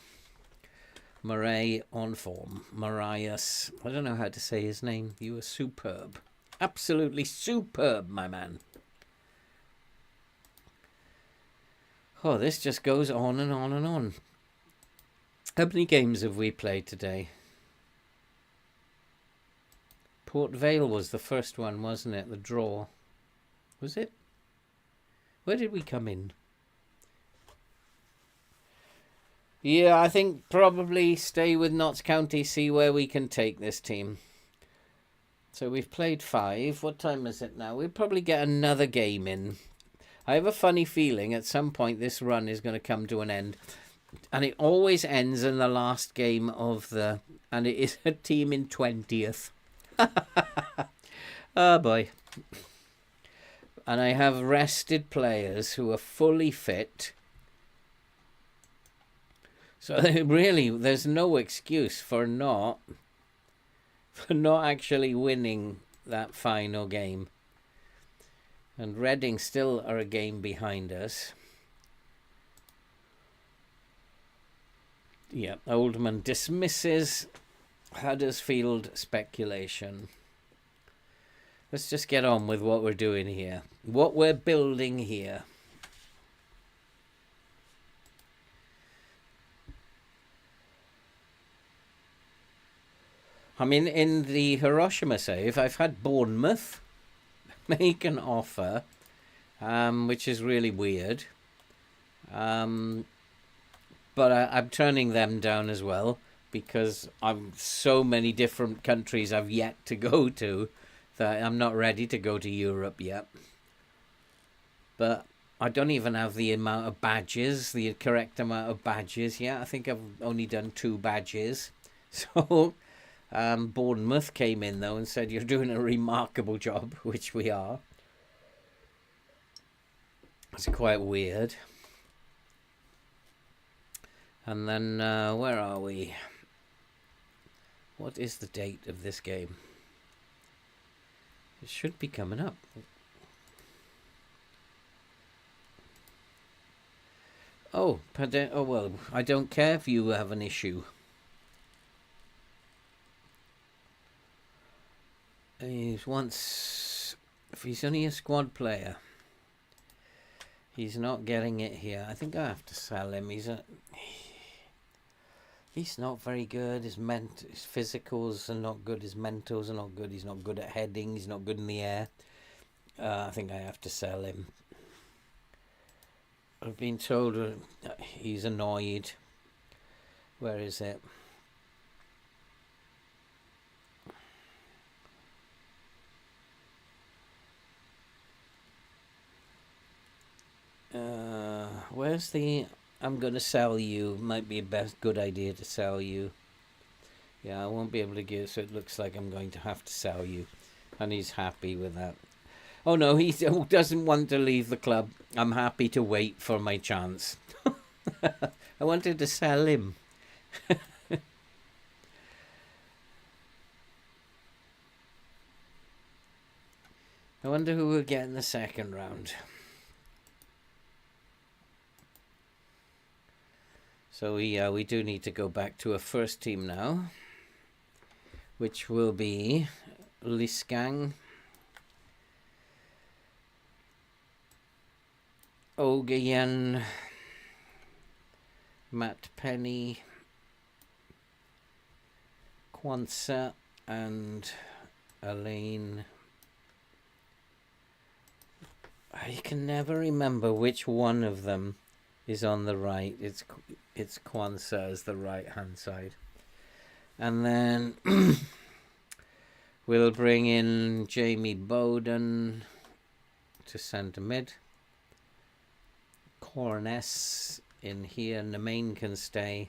Murray on form. Marius. I don't know how to say his name. You were superb. Absolutely superb, my man. Oh, this just goes on and on and on. How many games have we played today? Port Vale was the first one, wasn't it? The draw. Was it? Where did we come in? Yeah, I think probably stay with Notts County, see where we can take this team. So we've played 5. What time is it now? We'll probably get another game in. I have a funny feeling at some point this run is going to come to an end. And it always ends in the last game of the... And it is a team in 20th. Oh boy. And I have rested players who are fully fit. So really, there's no excuse for not actually winning that final game. And Reading still are a game behind us. Yeah, Oldman dismisses Huddersfield speculation. Let's just get on with what we're doing here. What we're building here. I mean, in the Hiroshima save, I've had Bournemouth make an offer, which is really weird. But I'm turning them down as well, because I'm so many different countries I've yet to go to that I'm not ready to go to Europe yet. But I don't even have the amount of badges, the correct amount of badges yet. I think I've only done 2 badges. So Bournemouth came in though and said, you're doing a remarkable job, which we are. It's quite weird. And then where are we? What is the date of this game? It should be coming up. Oh, well, I don't care if you have an issue. If he's only a squad player, he's not getting it here. I think I have to sell him. He's not very good. His physicals are not good. His mentals are not good. He's not good at heading. He's not good in the air. I think I have to sell him. I've been told he's annoyed. Where is it? Where's the... I'm going to sell you. Might be a good idea to sell you. Yeah, I won't be able to give, so it looks like I'm going to have to sell you. And he's happy with that. Oh no, he doesn't want to leave the club. I'm happy to wait for my chance. I wanted to sell him. I wonder who will get in the second round. So we do need to go back to a first team now, which will be Liskang, Ogayen, Matt Penny, Kwanzaa, and Elaine. I can never remember which one of them is on the right. It's Kwanzaa as the right hand side. And then we'll bring in Jamie Bowden to centre mid. Corness in here. Nemain can stay.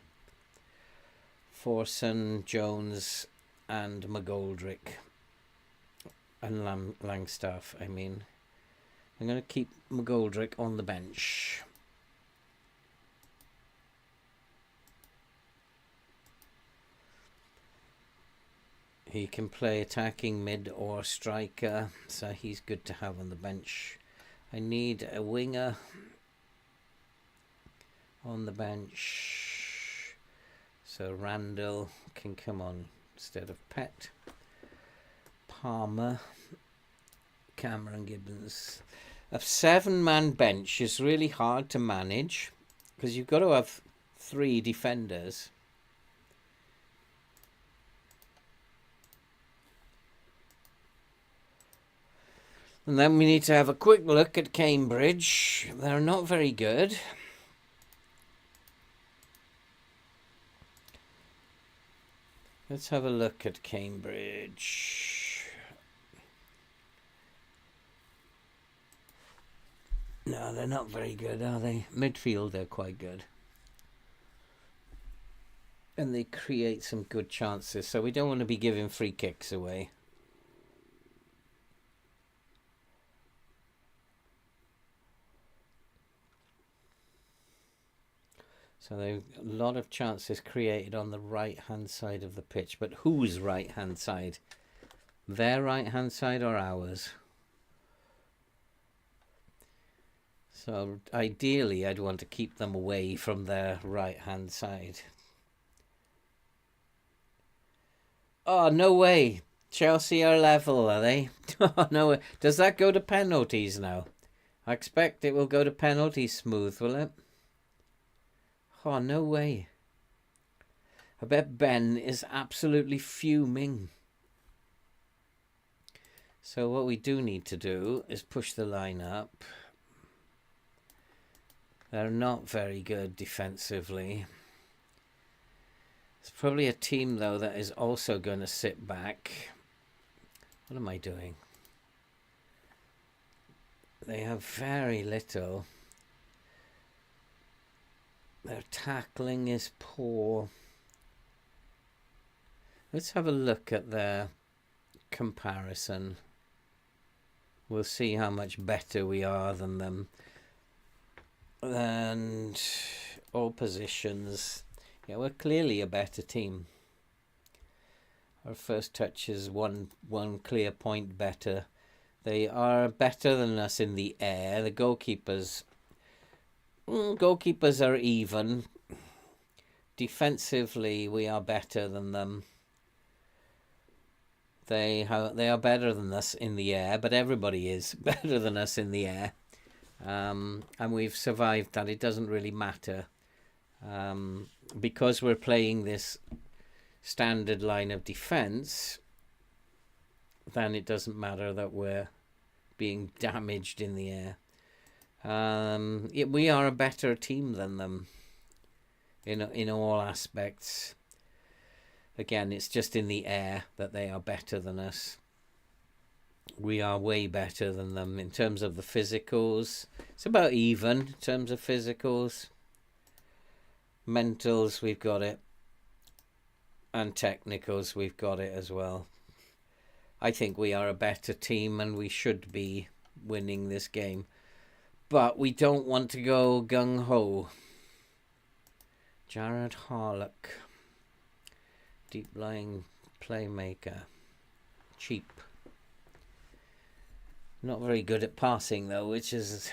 Forson, Jones and McGoldrick. And Langstaff, I mean. I'm going to keep McGoldrick on the bench. He can play attacking mid or striker, so he's good to have on the bench. I need a winger on the bench. So Randall can come on instead of Pett. Palmer, Cameron Gibbons. A 7-man bench is really hard to manage because you've got to have 3 defenders. And then we need to have a quick look at Cambridge. They're not very good. Let's have a look at Cambridge. No, they're not very good, are they? Midfield, they're quite good. And they create some good chances, so we don't want to be giving free kicks away. So there's a lot of chances created on the right-hand side of the pitch. But whose right-hand side? Their right-hand side or ours? So ideally, I'd want to keep them away from their right-hand side. Oh, no way. Chelsea are level, are they? Oh, no way. Does that go to penalties now? I expect it will go to penalties smooth, will it? Oh, no way. I bet Ben is absolutely fuming. So what we do need to do is push the line up. They're not very good defensively. It's probably a team, though, that is also going to sit back. What am I doing? They have very little. Their tackling is poor. Let's have a look at their comparison. We'll see how much better we are than them. And all positions. Yeah, we're clearly a better team. Our first touch is one clear point better. They are better than us in the air. The goalkeepers are even. Defensively, we are better than them. They are better than us in the air, but everybody is better than us in the air. And we've survived that. It doesn't really matter. Because we're playing this standard line of defense, then it doesn't matter that we're being damaged in the air. We are a better team than them in all aspects. Again, it's just in the air that they are better than us. We are way better than them in terms of the physicals. It's about even in terms of physicals. Mentals, we've got it. And technicals, we've got it as well. I think we are a better team and we should be winning this game. But we don't want to go gung-ho. Jared Harlock. Deep-lying playmaker. Cheap. Not very good at passing, though, which is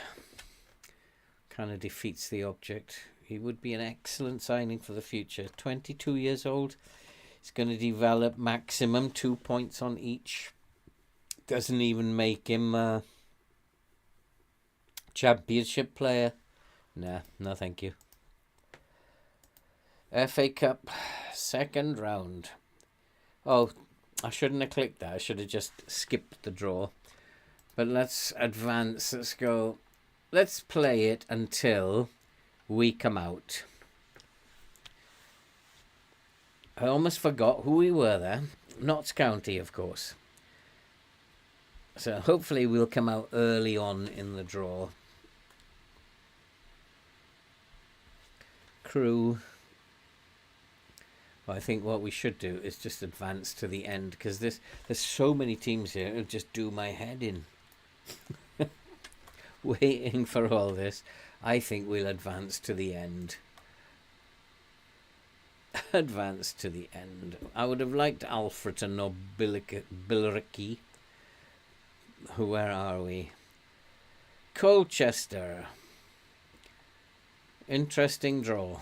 kind of defeats the object. He would be an excellent signing for the future. 22 years old. He's going to develop maximum 2 points on each. Doesn't even make him a championship player. Nah, no thank you. FA Cup, second round. Oh, I shouldn't have clicked that. I should have just skipped the draw. But let's advance. Let's go. Let's play it until we come out. I almost forgot who we were there. Notts County, of course. So hopefully we'll come out early on in the draw. Crew. Well, I think what we should do is just advance to the end, because there's so many teams here. It'll just do my head in. Waiting for all this. I think we'll advance to the end. Advance to the end. I would have liked Alfreton or Billericay. Where are we? Colchester. Interesting draw.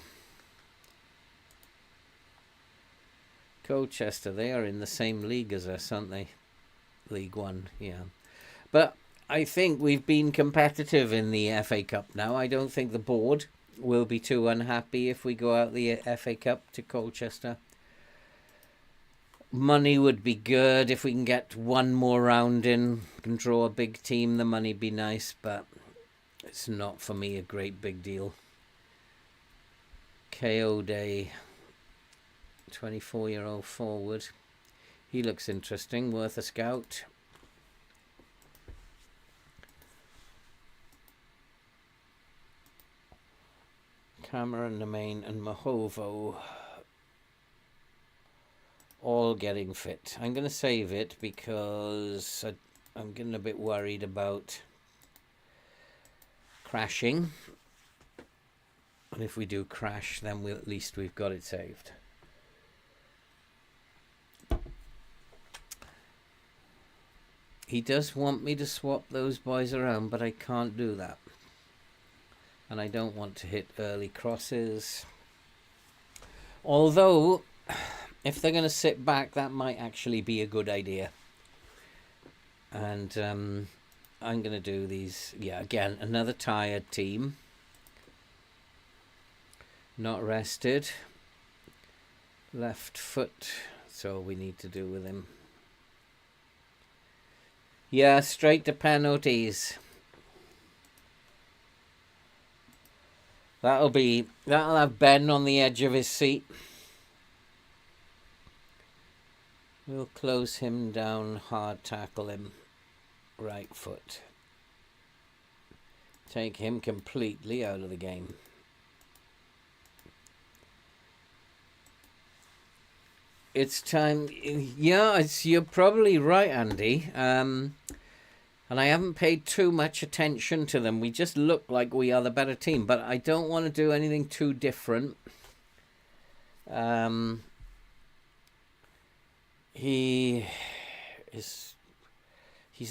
Colchester, they are in the same league as us, aren't they? League One, yeah. But I think we've been competitive in the FA Cup now. I don't think the board will be too unhappy if we go out the FA Cup to Colchester. Money would be good if we can get one more round in, can draw a big team. The money'd be nice, but it's not for me a great big deal. KO Day, 24-year-old forward. He looks interesting, worth a scout. Cameron, Nemain and Mahovo all getting fit. I'm going to save it because I'm getting a bit worried about crashing. And if we do crash, then at least we've got it saved. He does want me to swap those boys around, but I can't do that. And I don't want to hit early crosses. Although, if they're going to sit back, that might actually be a good idea. And I'm going to do these. Yeah, again, another tired team. Not rested. Left foot. That's all we need to do with him. Yeah, straight to penalties. That'll have Ben on the edge of his seat. We'll close him down, hard tackle him. Right foot. Take him completely out of the game. It's time. Yeah, you're probably right, Andy. And I haven't paid too much attention to them. We just look like we are the better team, but I don't want to do anything too different. He's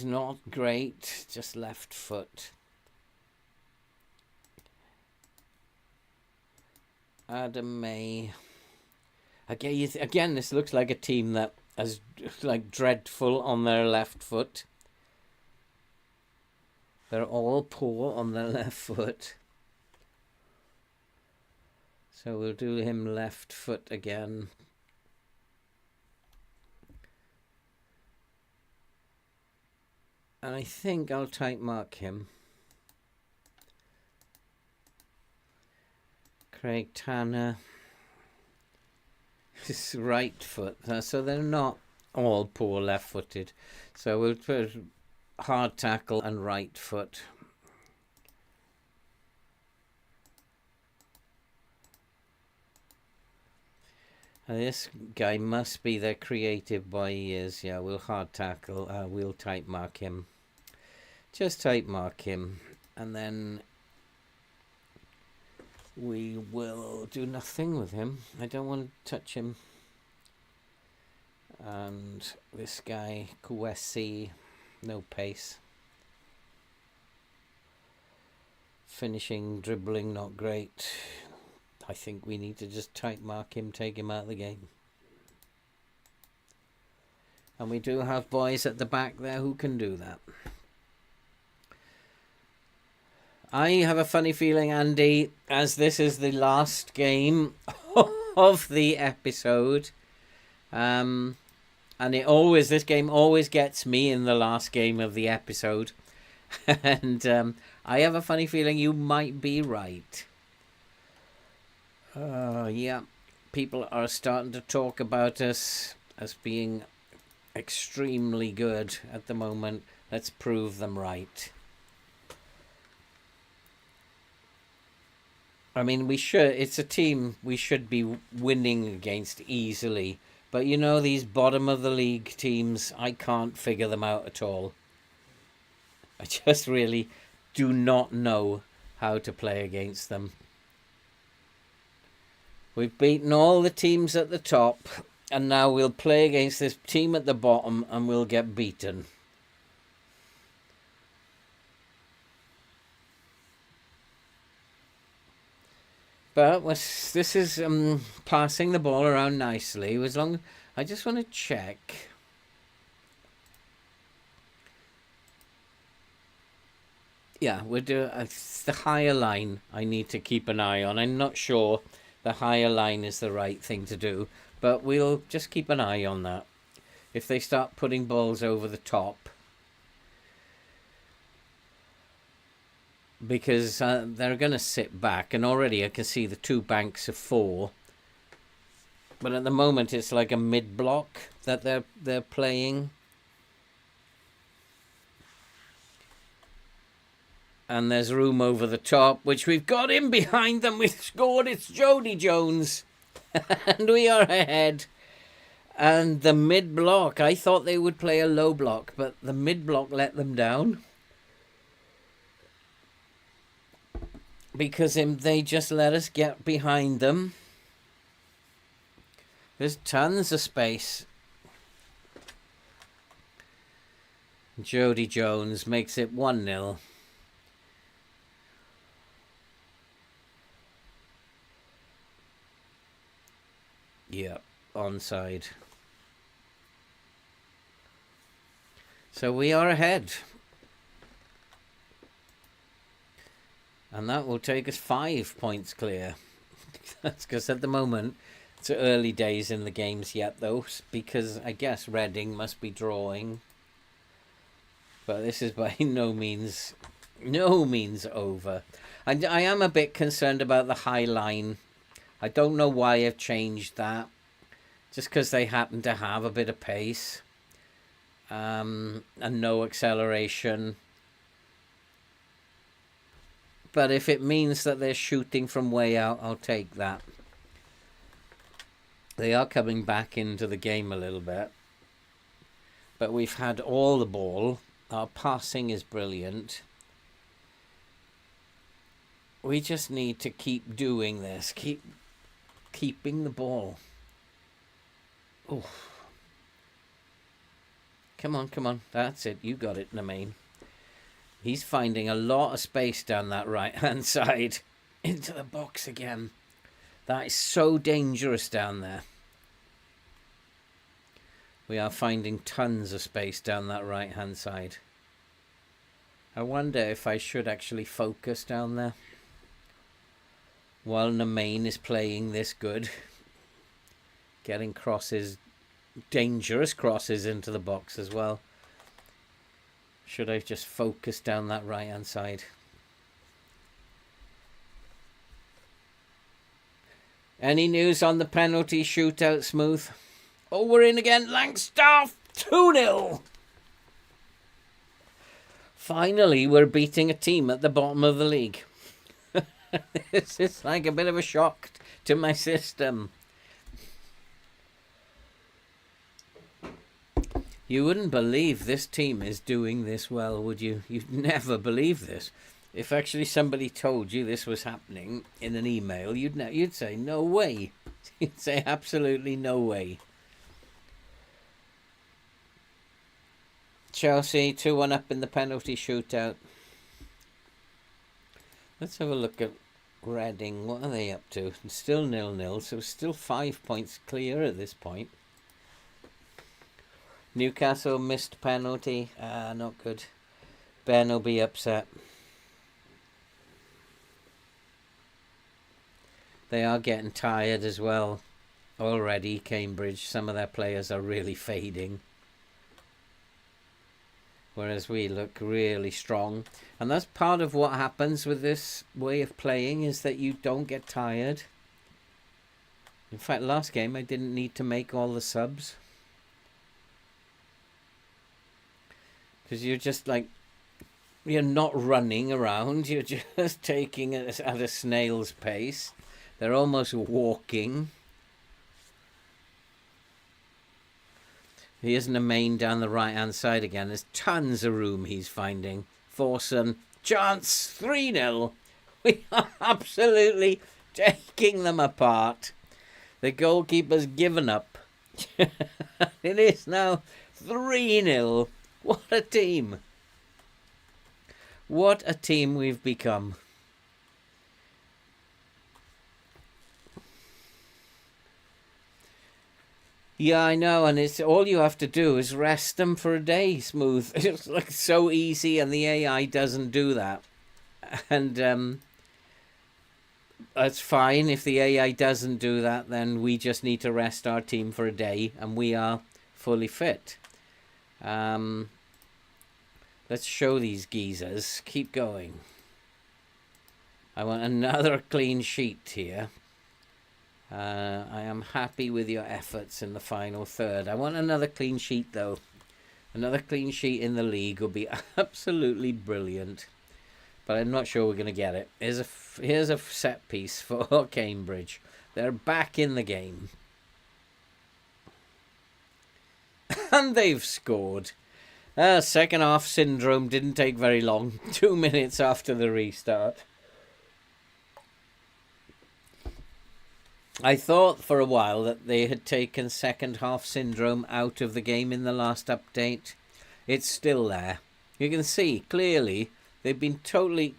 not great. Just left foot. Adam May. Again, this looks like a team that is like dreadful on their left foot. They're all poor on their left foot. So we'll do him left foot again. And I think I'll type mark him. Craig Tanner. His right foot. So they're not all poor left-footed. So we'll put hard tackle and right foot. And this guy must be the creative boy he is. Yeah, we'll hard tackle. We'll type mark him. Just type mark him. And then we will do nothing with him. I don't want to touch him. And this guy, Kwesi, no pace. Finishing, dribbling, not great. I think we need to just type mark him, take him out of the game. And we do have boys at the back there who can do that. I have a funny feeling, Andy, as this is the last game of the episode, and this game always gets me in the last game of the episode, and I have a funny feeling you might be right. Yeah, people are starting to talk about us as being extremely good at the moment. Let's prove them right. I mean, it's a team we should be winning against easily. But you know, these bottom of the league teams, I can't figure them out at all. I just really do not know how to play against them. We've beaten all the teams at the top, and now we'll play against this team at the bottom and we'll get beaten. But this is passing the ball around nicely. As long I just want to check. Yeah, we're doing it's the higher line I need to keep an eye on. I'm not sure the higher line is the right thing to do, but we'll just keep an eye on that. If they start putting balls over the top, because they're going to sit back, and already I can see the 2 banks of 4. But at the moment, it's like a mid block that they're playing, and there's room over the top, which we've got in behind them. We've scored. It's Jody Jones, and we are ahead. And the mid block, I thought they would play a low block, but the mid block let them down. Because they just let us get behind them. There's tons of space. Jody Jones makes it 1-0. Yep, onside. So we are ahead. And that will take us 5 points clear. That's because at the moment, it's early days in the games yet, though, because I guess Reading must be drawing. But this is by no means over. I am a bit concerned about the high line. I don't know why I've changed that. Just because they happen to have a bit of pace. And no acceleration. But if it means that they're shooting from way out, I'll take that. They are coming back into the game a little bit. But we've had all the ball. Our passing is brilliant. We just need to keep doing this. Keeping the ball. Oh. Come on. That's it. You got it, Namain. He's finding a lot of space down that right-hand side. Into the box again. That is so dangerous down there. We are finding tons of space down that right-hand side. I wonder if I should actually focus down there. While Namain is playing this good. Getting crosses, dangerous crosses into the box as well. Should I just focus down that right-hand side? Any news on the penalty shootout, Smooth? Oh, we're in again. Langstaff, 2-0. Finally, we're beating a team at the bottom of the league. This is like a bit of a shock to my system. You wouldn't believe this team is doing this well, would you? You'd never believe this. If actually somebody told you this was happening in an email, you'd say, no way. You'd say, absolutely no way. Chelsea, 2-1 up in the penalty shootout. Let's have a look at Reading. What are they up to? Still 0-0, so still 5 points clear at this point. Newcastle missed penalty. Not good. Ben will be upset. They are getting tired as well. Already, Cambridge, some of their players are really fading. Whereas we look really strong. And that's part of what happens with this way of playing, is that you don't get tired. In fact, last game I didn't need to make all the subs. Because you're just like, you're not running around, you're just taking it at a snail's pace. They're almost walking. Here's Namain down the right-hand side again. There's tons of room he's finding. Forson, chance, 3-0. We are absolutely taking them apart. The goalkeeper's given up. It is now 3-0. What a team. What a team we've become. Yeah, I know, and it's all you have to do is rest them for a day, smooth. It's like so easy, and the AI doesn't do that. And that's fine. If the AI doesn't do that, then we just need to rest our team for a day, and we are fully fit. Um, let's show these geezers. Keep going. I want another clean sheet here. I am happy with your efforts in the final third. I want another clean sheet, though. Another clean sheet in the league would be absolutely brilliant. But I'm not sure we're going to get it. Here's a set piece for Cambridge. They're back in the game. And they've scored. Second half syndrome didn't take very long. 2 minutes after the restart. I thought for a while that they had taken second half syndrome out of the game in the last update. It's still there. You can see clearly they've been totally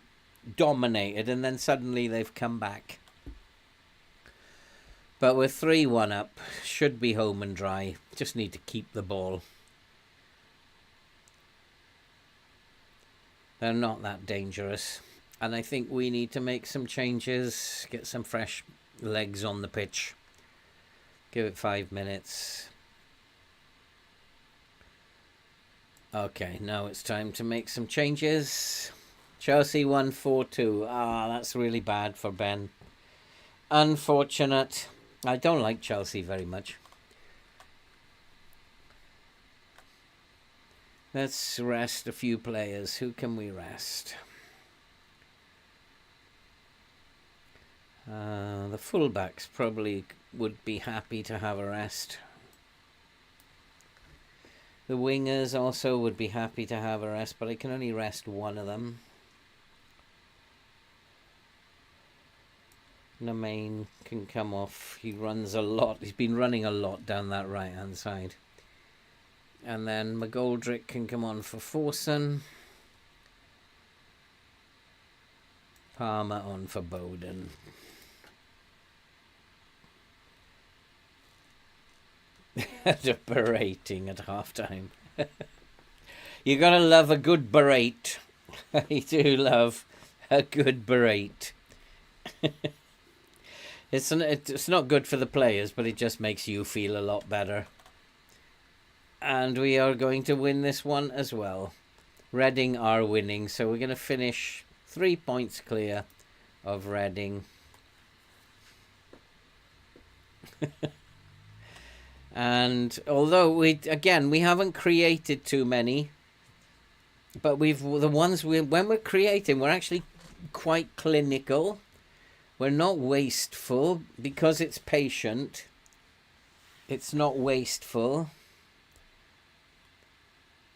dominated and then suddenly they've come back. But we're 3-1 up. Should be home and dry. Just need to keep the ball. They're not that dangerous. And I think we need to make some changes. Get some fresh legs on the pitch. Give it 5 minutes. Okay, now it's time to make some changes. Chelsea 1 4-2. That's really bad for Ben. Unfortunate. I don't like Chelsea very much. Let's rest a few players. Who can we rest? The fullbacks probably would be happy to have a rest. The wingers also would be happy to have a rest, but I can only rest one of them. Namain can come off. He runs a lot. He's been running a lot down that right-hand side. And then McGoldrick can come on for Forson. Palmer on for Bowden. The berating at half-time. You gotta love a good berate. I do love a good berate. It's not good for the players, but it just makes you feel a lot better. And we are going to win this one as well. Reading are winning, so we're going to finish 3 points clear of Reading. And although we haven't created too many, but when we're creating, we're actually quite clinical. We're not wasteful because it's patient. It's not wasteful.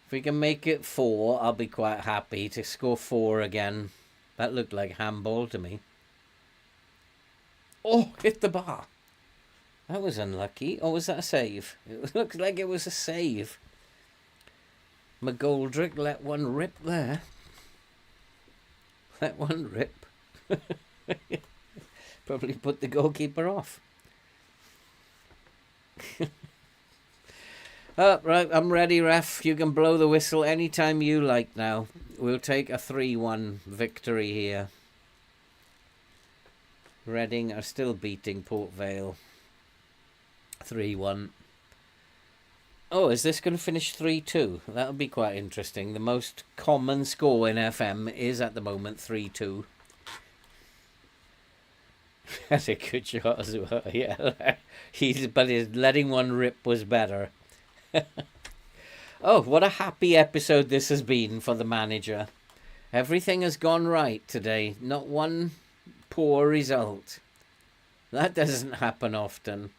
If we can make it 4, I'll be quite happy to score 4 again. That looked like handball to me. Oh, hit the bar. That was unlucky. Or was that a save? It looked like it was a save. McGoldrick let one rip there. Let one rip. Probably put the goalkeeper off. Right, I'm ready, ref. You can blow the whistle anytime you like now. We'll take a 3-1 victory here. Reading are still beating Port Vale. 3-1. Oh, is this going to finish 3-2? That'll be quite interesting. The most common score in FM is at the moment 3-2. That's a good shot as well, yeah. But his letting one rip was better. Oh, what a happy episode this has been for the manager. Everything has gone right today. Not one poor result. That doesn't happen often.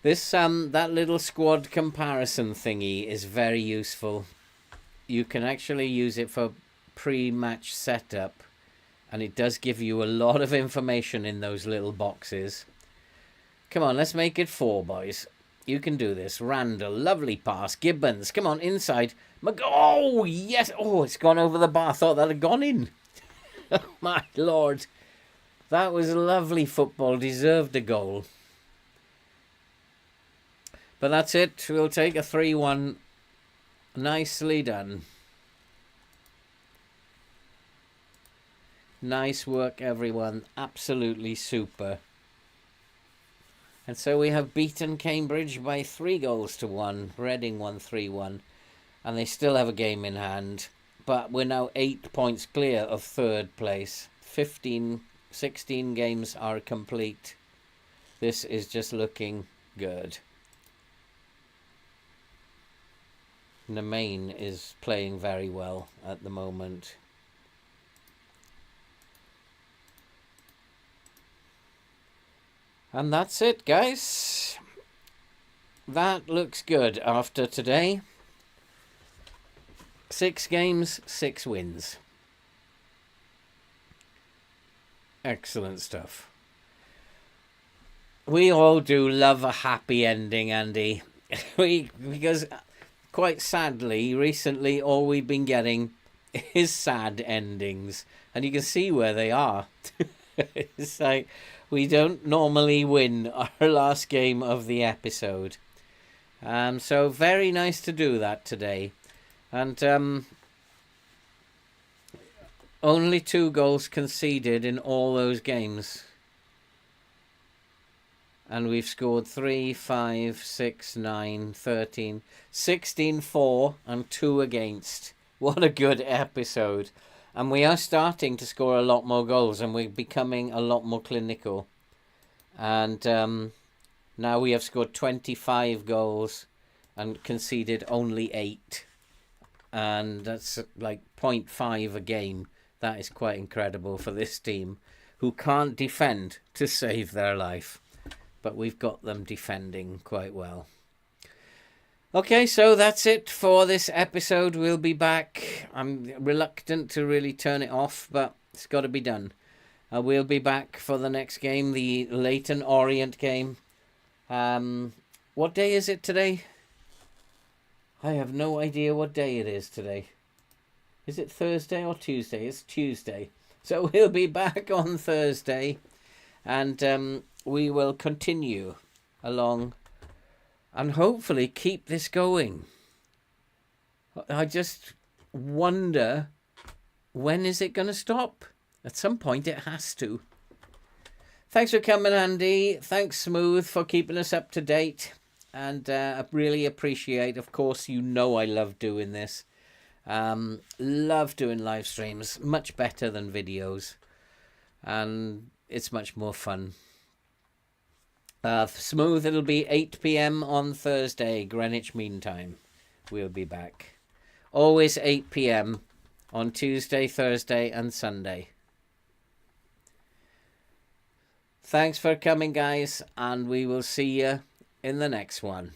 This that little squad comparison thingy is very useful. You can actually use it for pre-match setup, and it does give you a lot of information in those little boxes. Come on, let's make it 4, boys. You can do this. Randall, lovely pass. Gibbons, come on, inside. Oh, yes. Oh, it's gone over the bar. I thought that had gone in. Oh, my Lord. That was lovely football. Deserved a goal. But that's it. We'll take a 3-1. Nicely done. Nice work, everyone. Absolutely super. And so we have beaten Cambridge by 3-1. Reading won 3-1. And they still have a game in hand. But we're now 8 points clear of third place. 16 games are complete. This is just looking good. Nemain is playing very well at the moment. And that's it, guys. That looks good after today. 6 games, 6 wins. Excellent stuff. We all do love a happy ending, Andy. Because quite sadly, recently all we've been getting is sad endings. And you can see where they are. It's like we don't normally win our last game of the episode. So very nice to do that today. And only 2 goals conceded in all those games. And we've scored 3, 5, 6, 9, 13, 16 for and 2 against. What a good episode. And we are starting to score a lot more goals and we're becoming a lot more clinical. And now we have scored 25 goals and conceded only 8. And that's like 0.5 a game. That is quite incredible for this team who can't defend to save their life. But we've got them defending quite well. Okay, so that's it for this episode. We'll be back. I'm reluctant to really turn it off, but it's got to be done. We'll be back for the next game, the Leyton Orient game. What day is it today? I have no idea what day it is today. Is it Thursday or Tuesday? It's Tuesday. So we'll be back on Thursday. And we will continue along and hopefully keep this going. I just wonder, when is it going to stop? At some point it has to. Thanks for coming, Andy. Thanks, Smooth, for keeping us up to date. And I really appreciate, of course, you know I love doing this. Love doing live streams. Much better than videos. And it's much more fun. Smooth, it'll be 8 p.m. on Thursday, Greenwich Mean Time. We'll be back. Always 8 p.m. on Tuesday, Thursday, and Sunday. Thanks for coming, guys, and we will see you in the next one.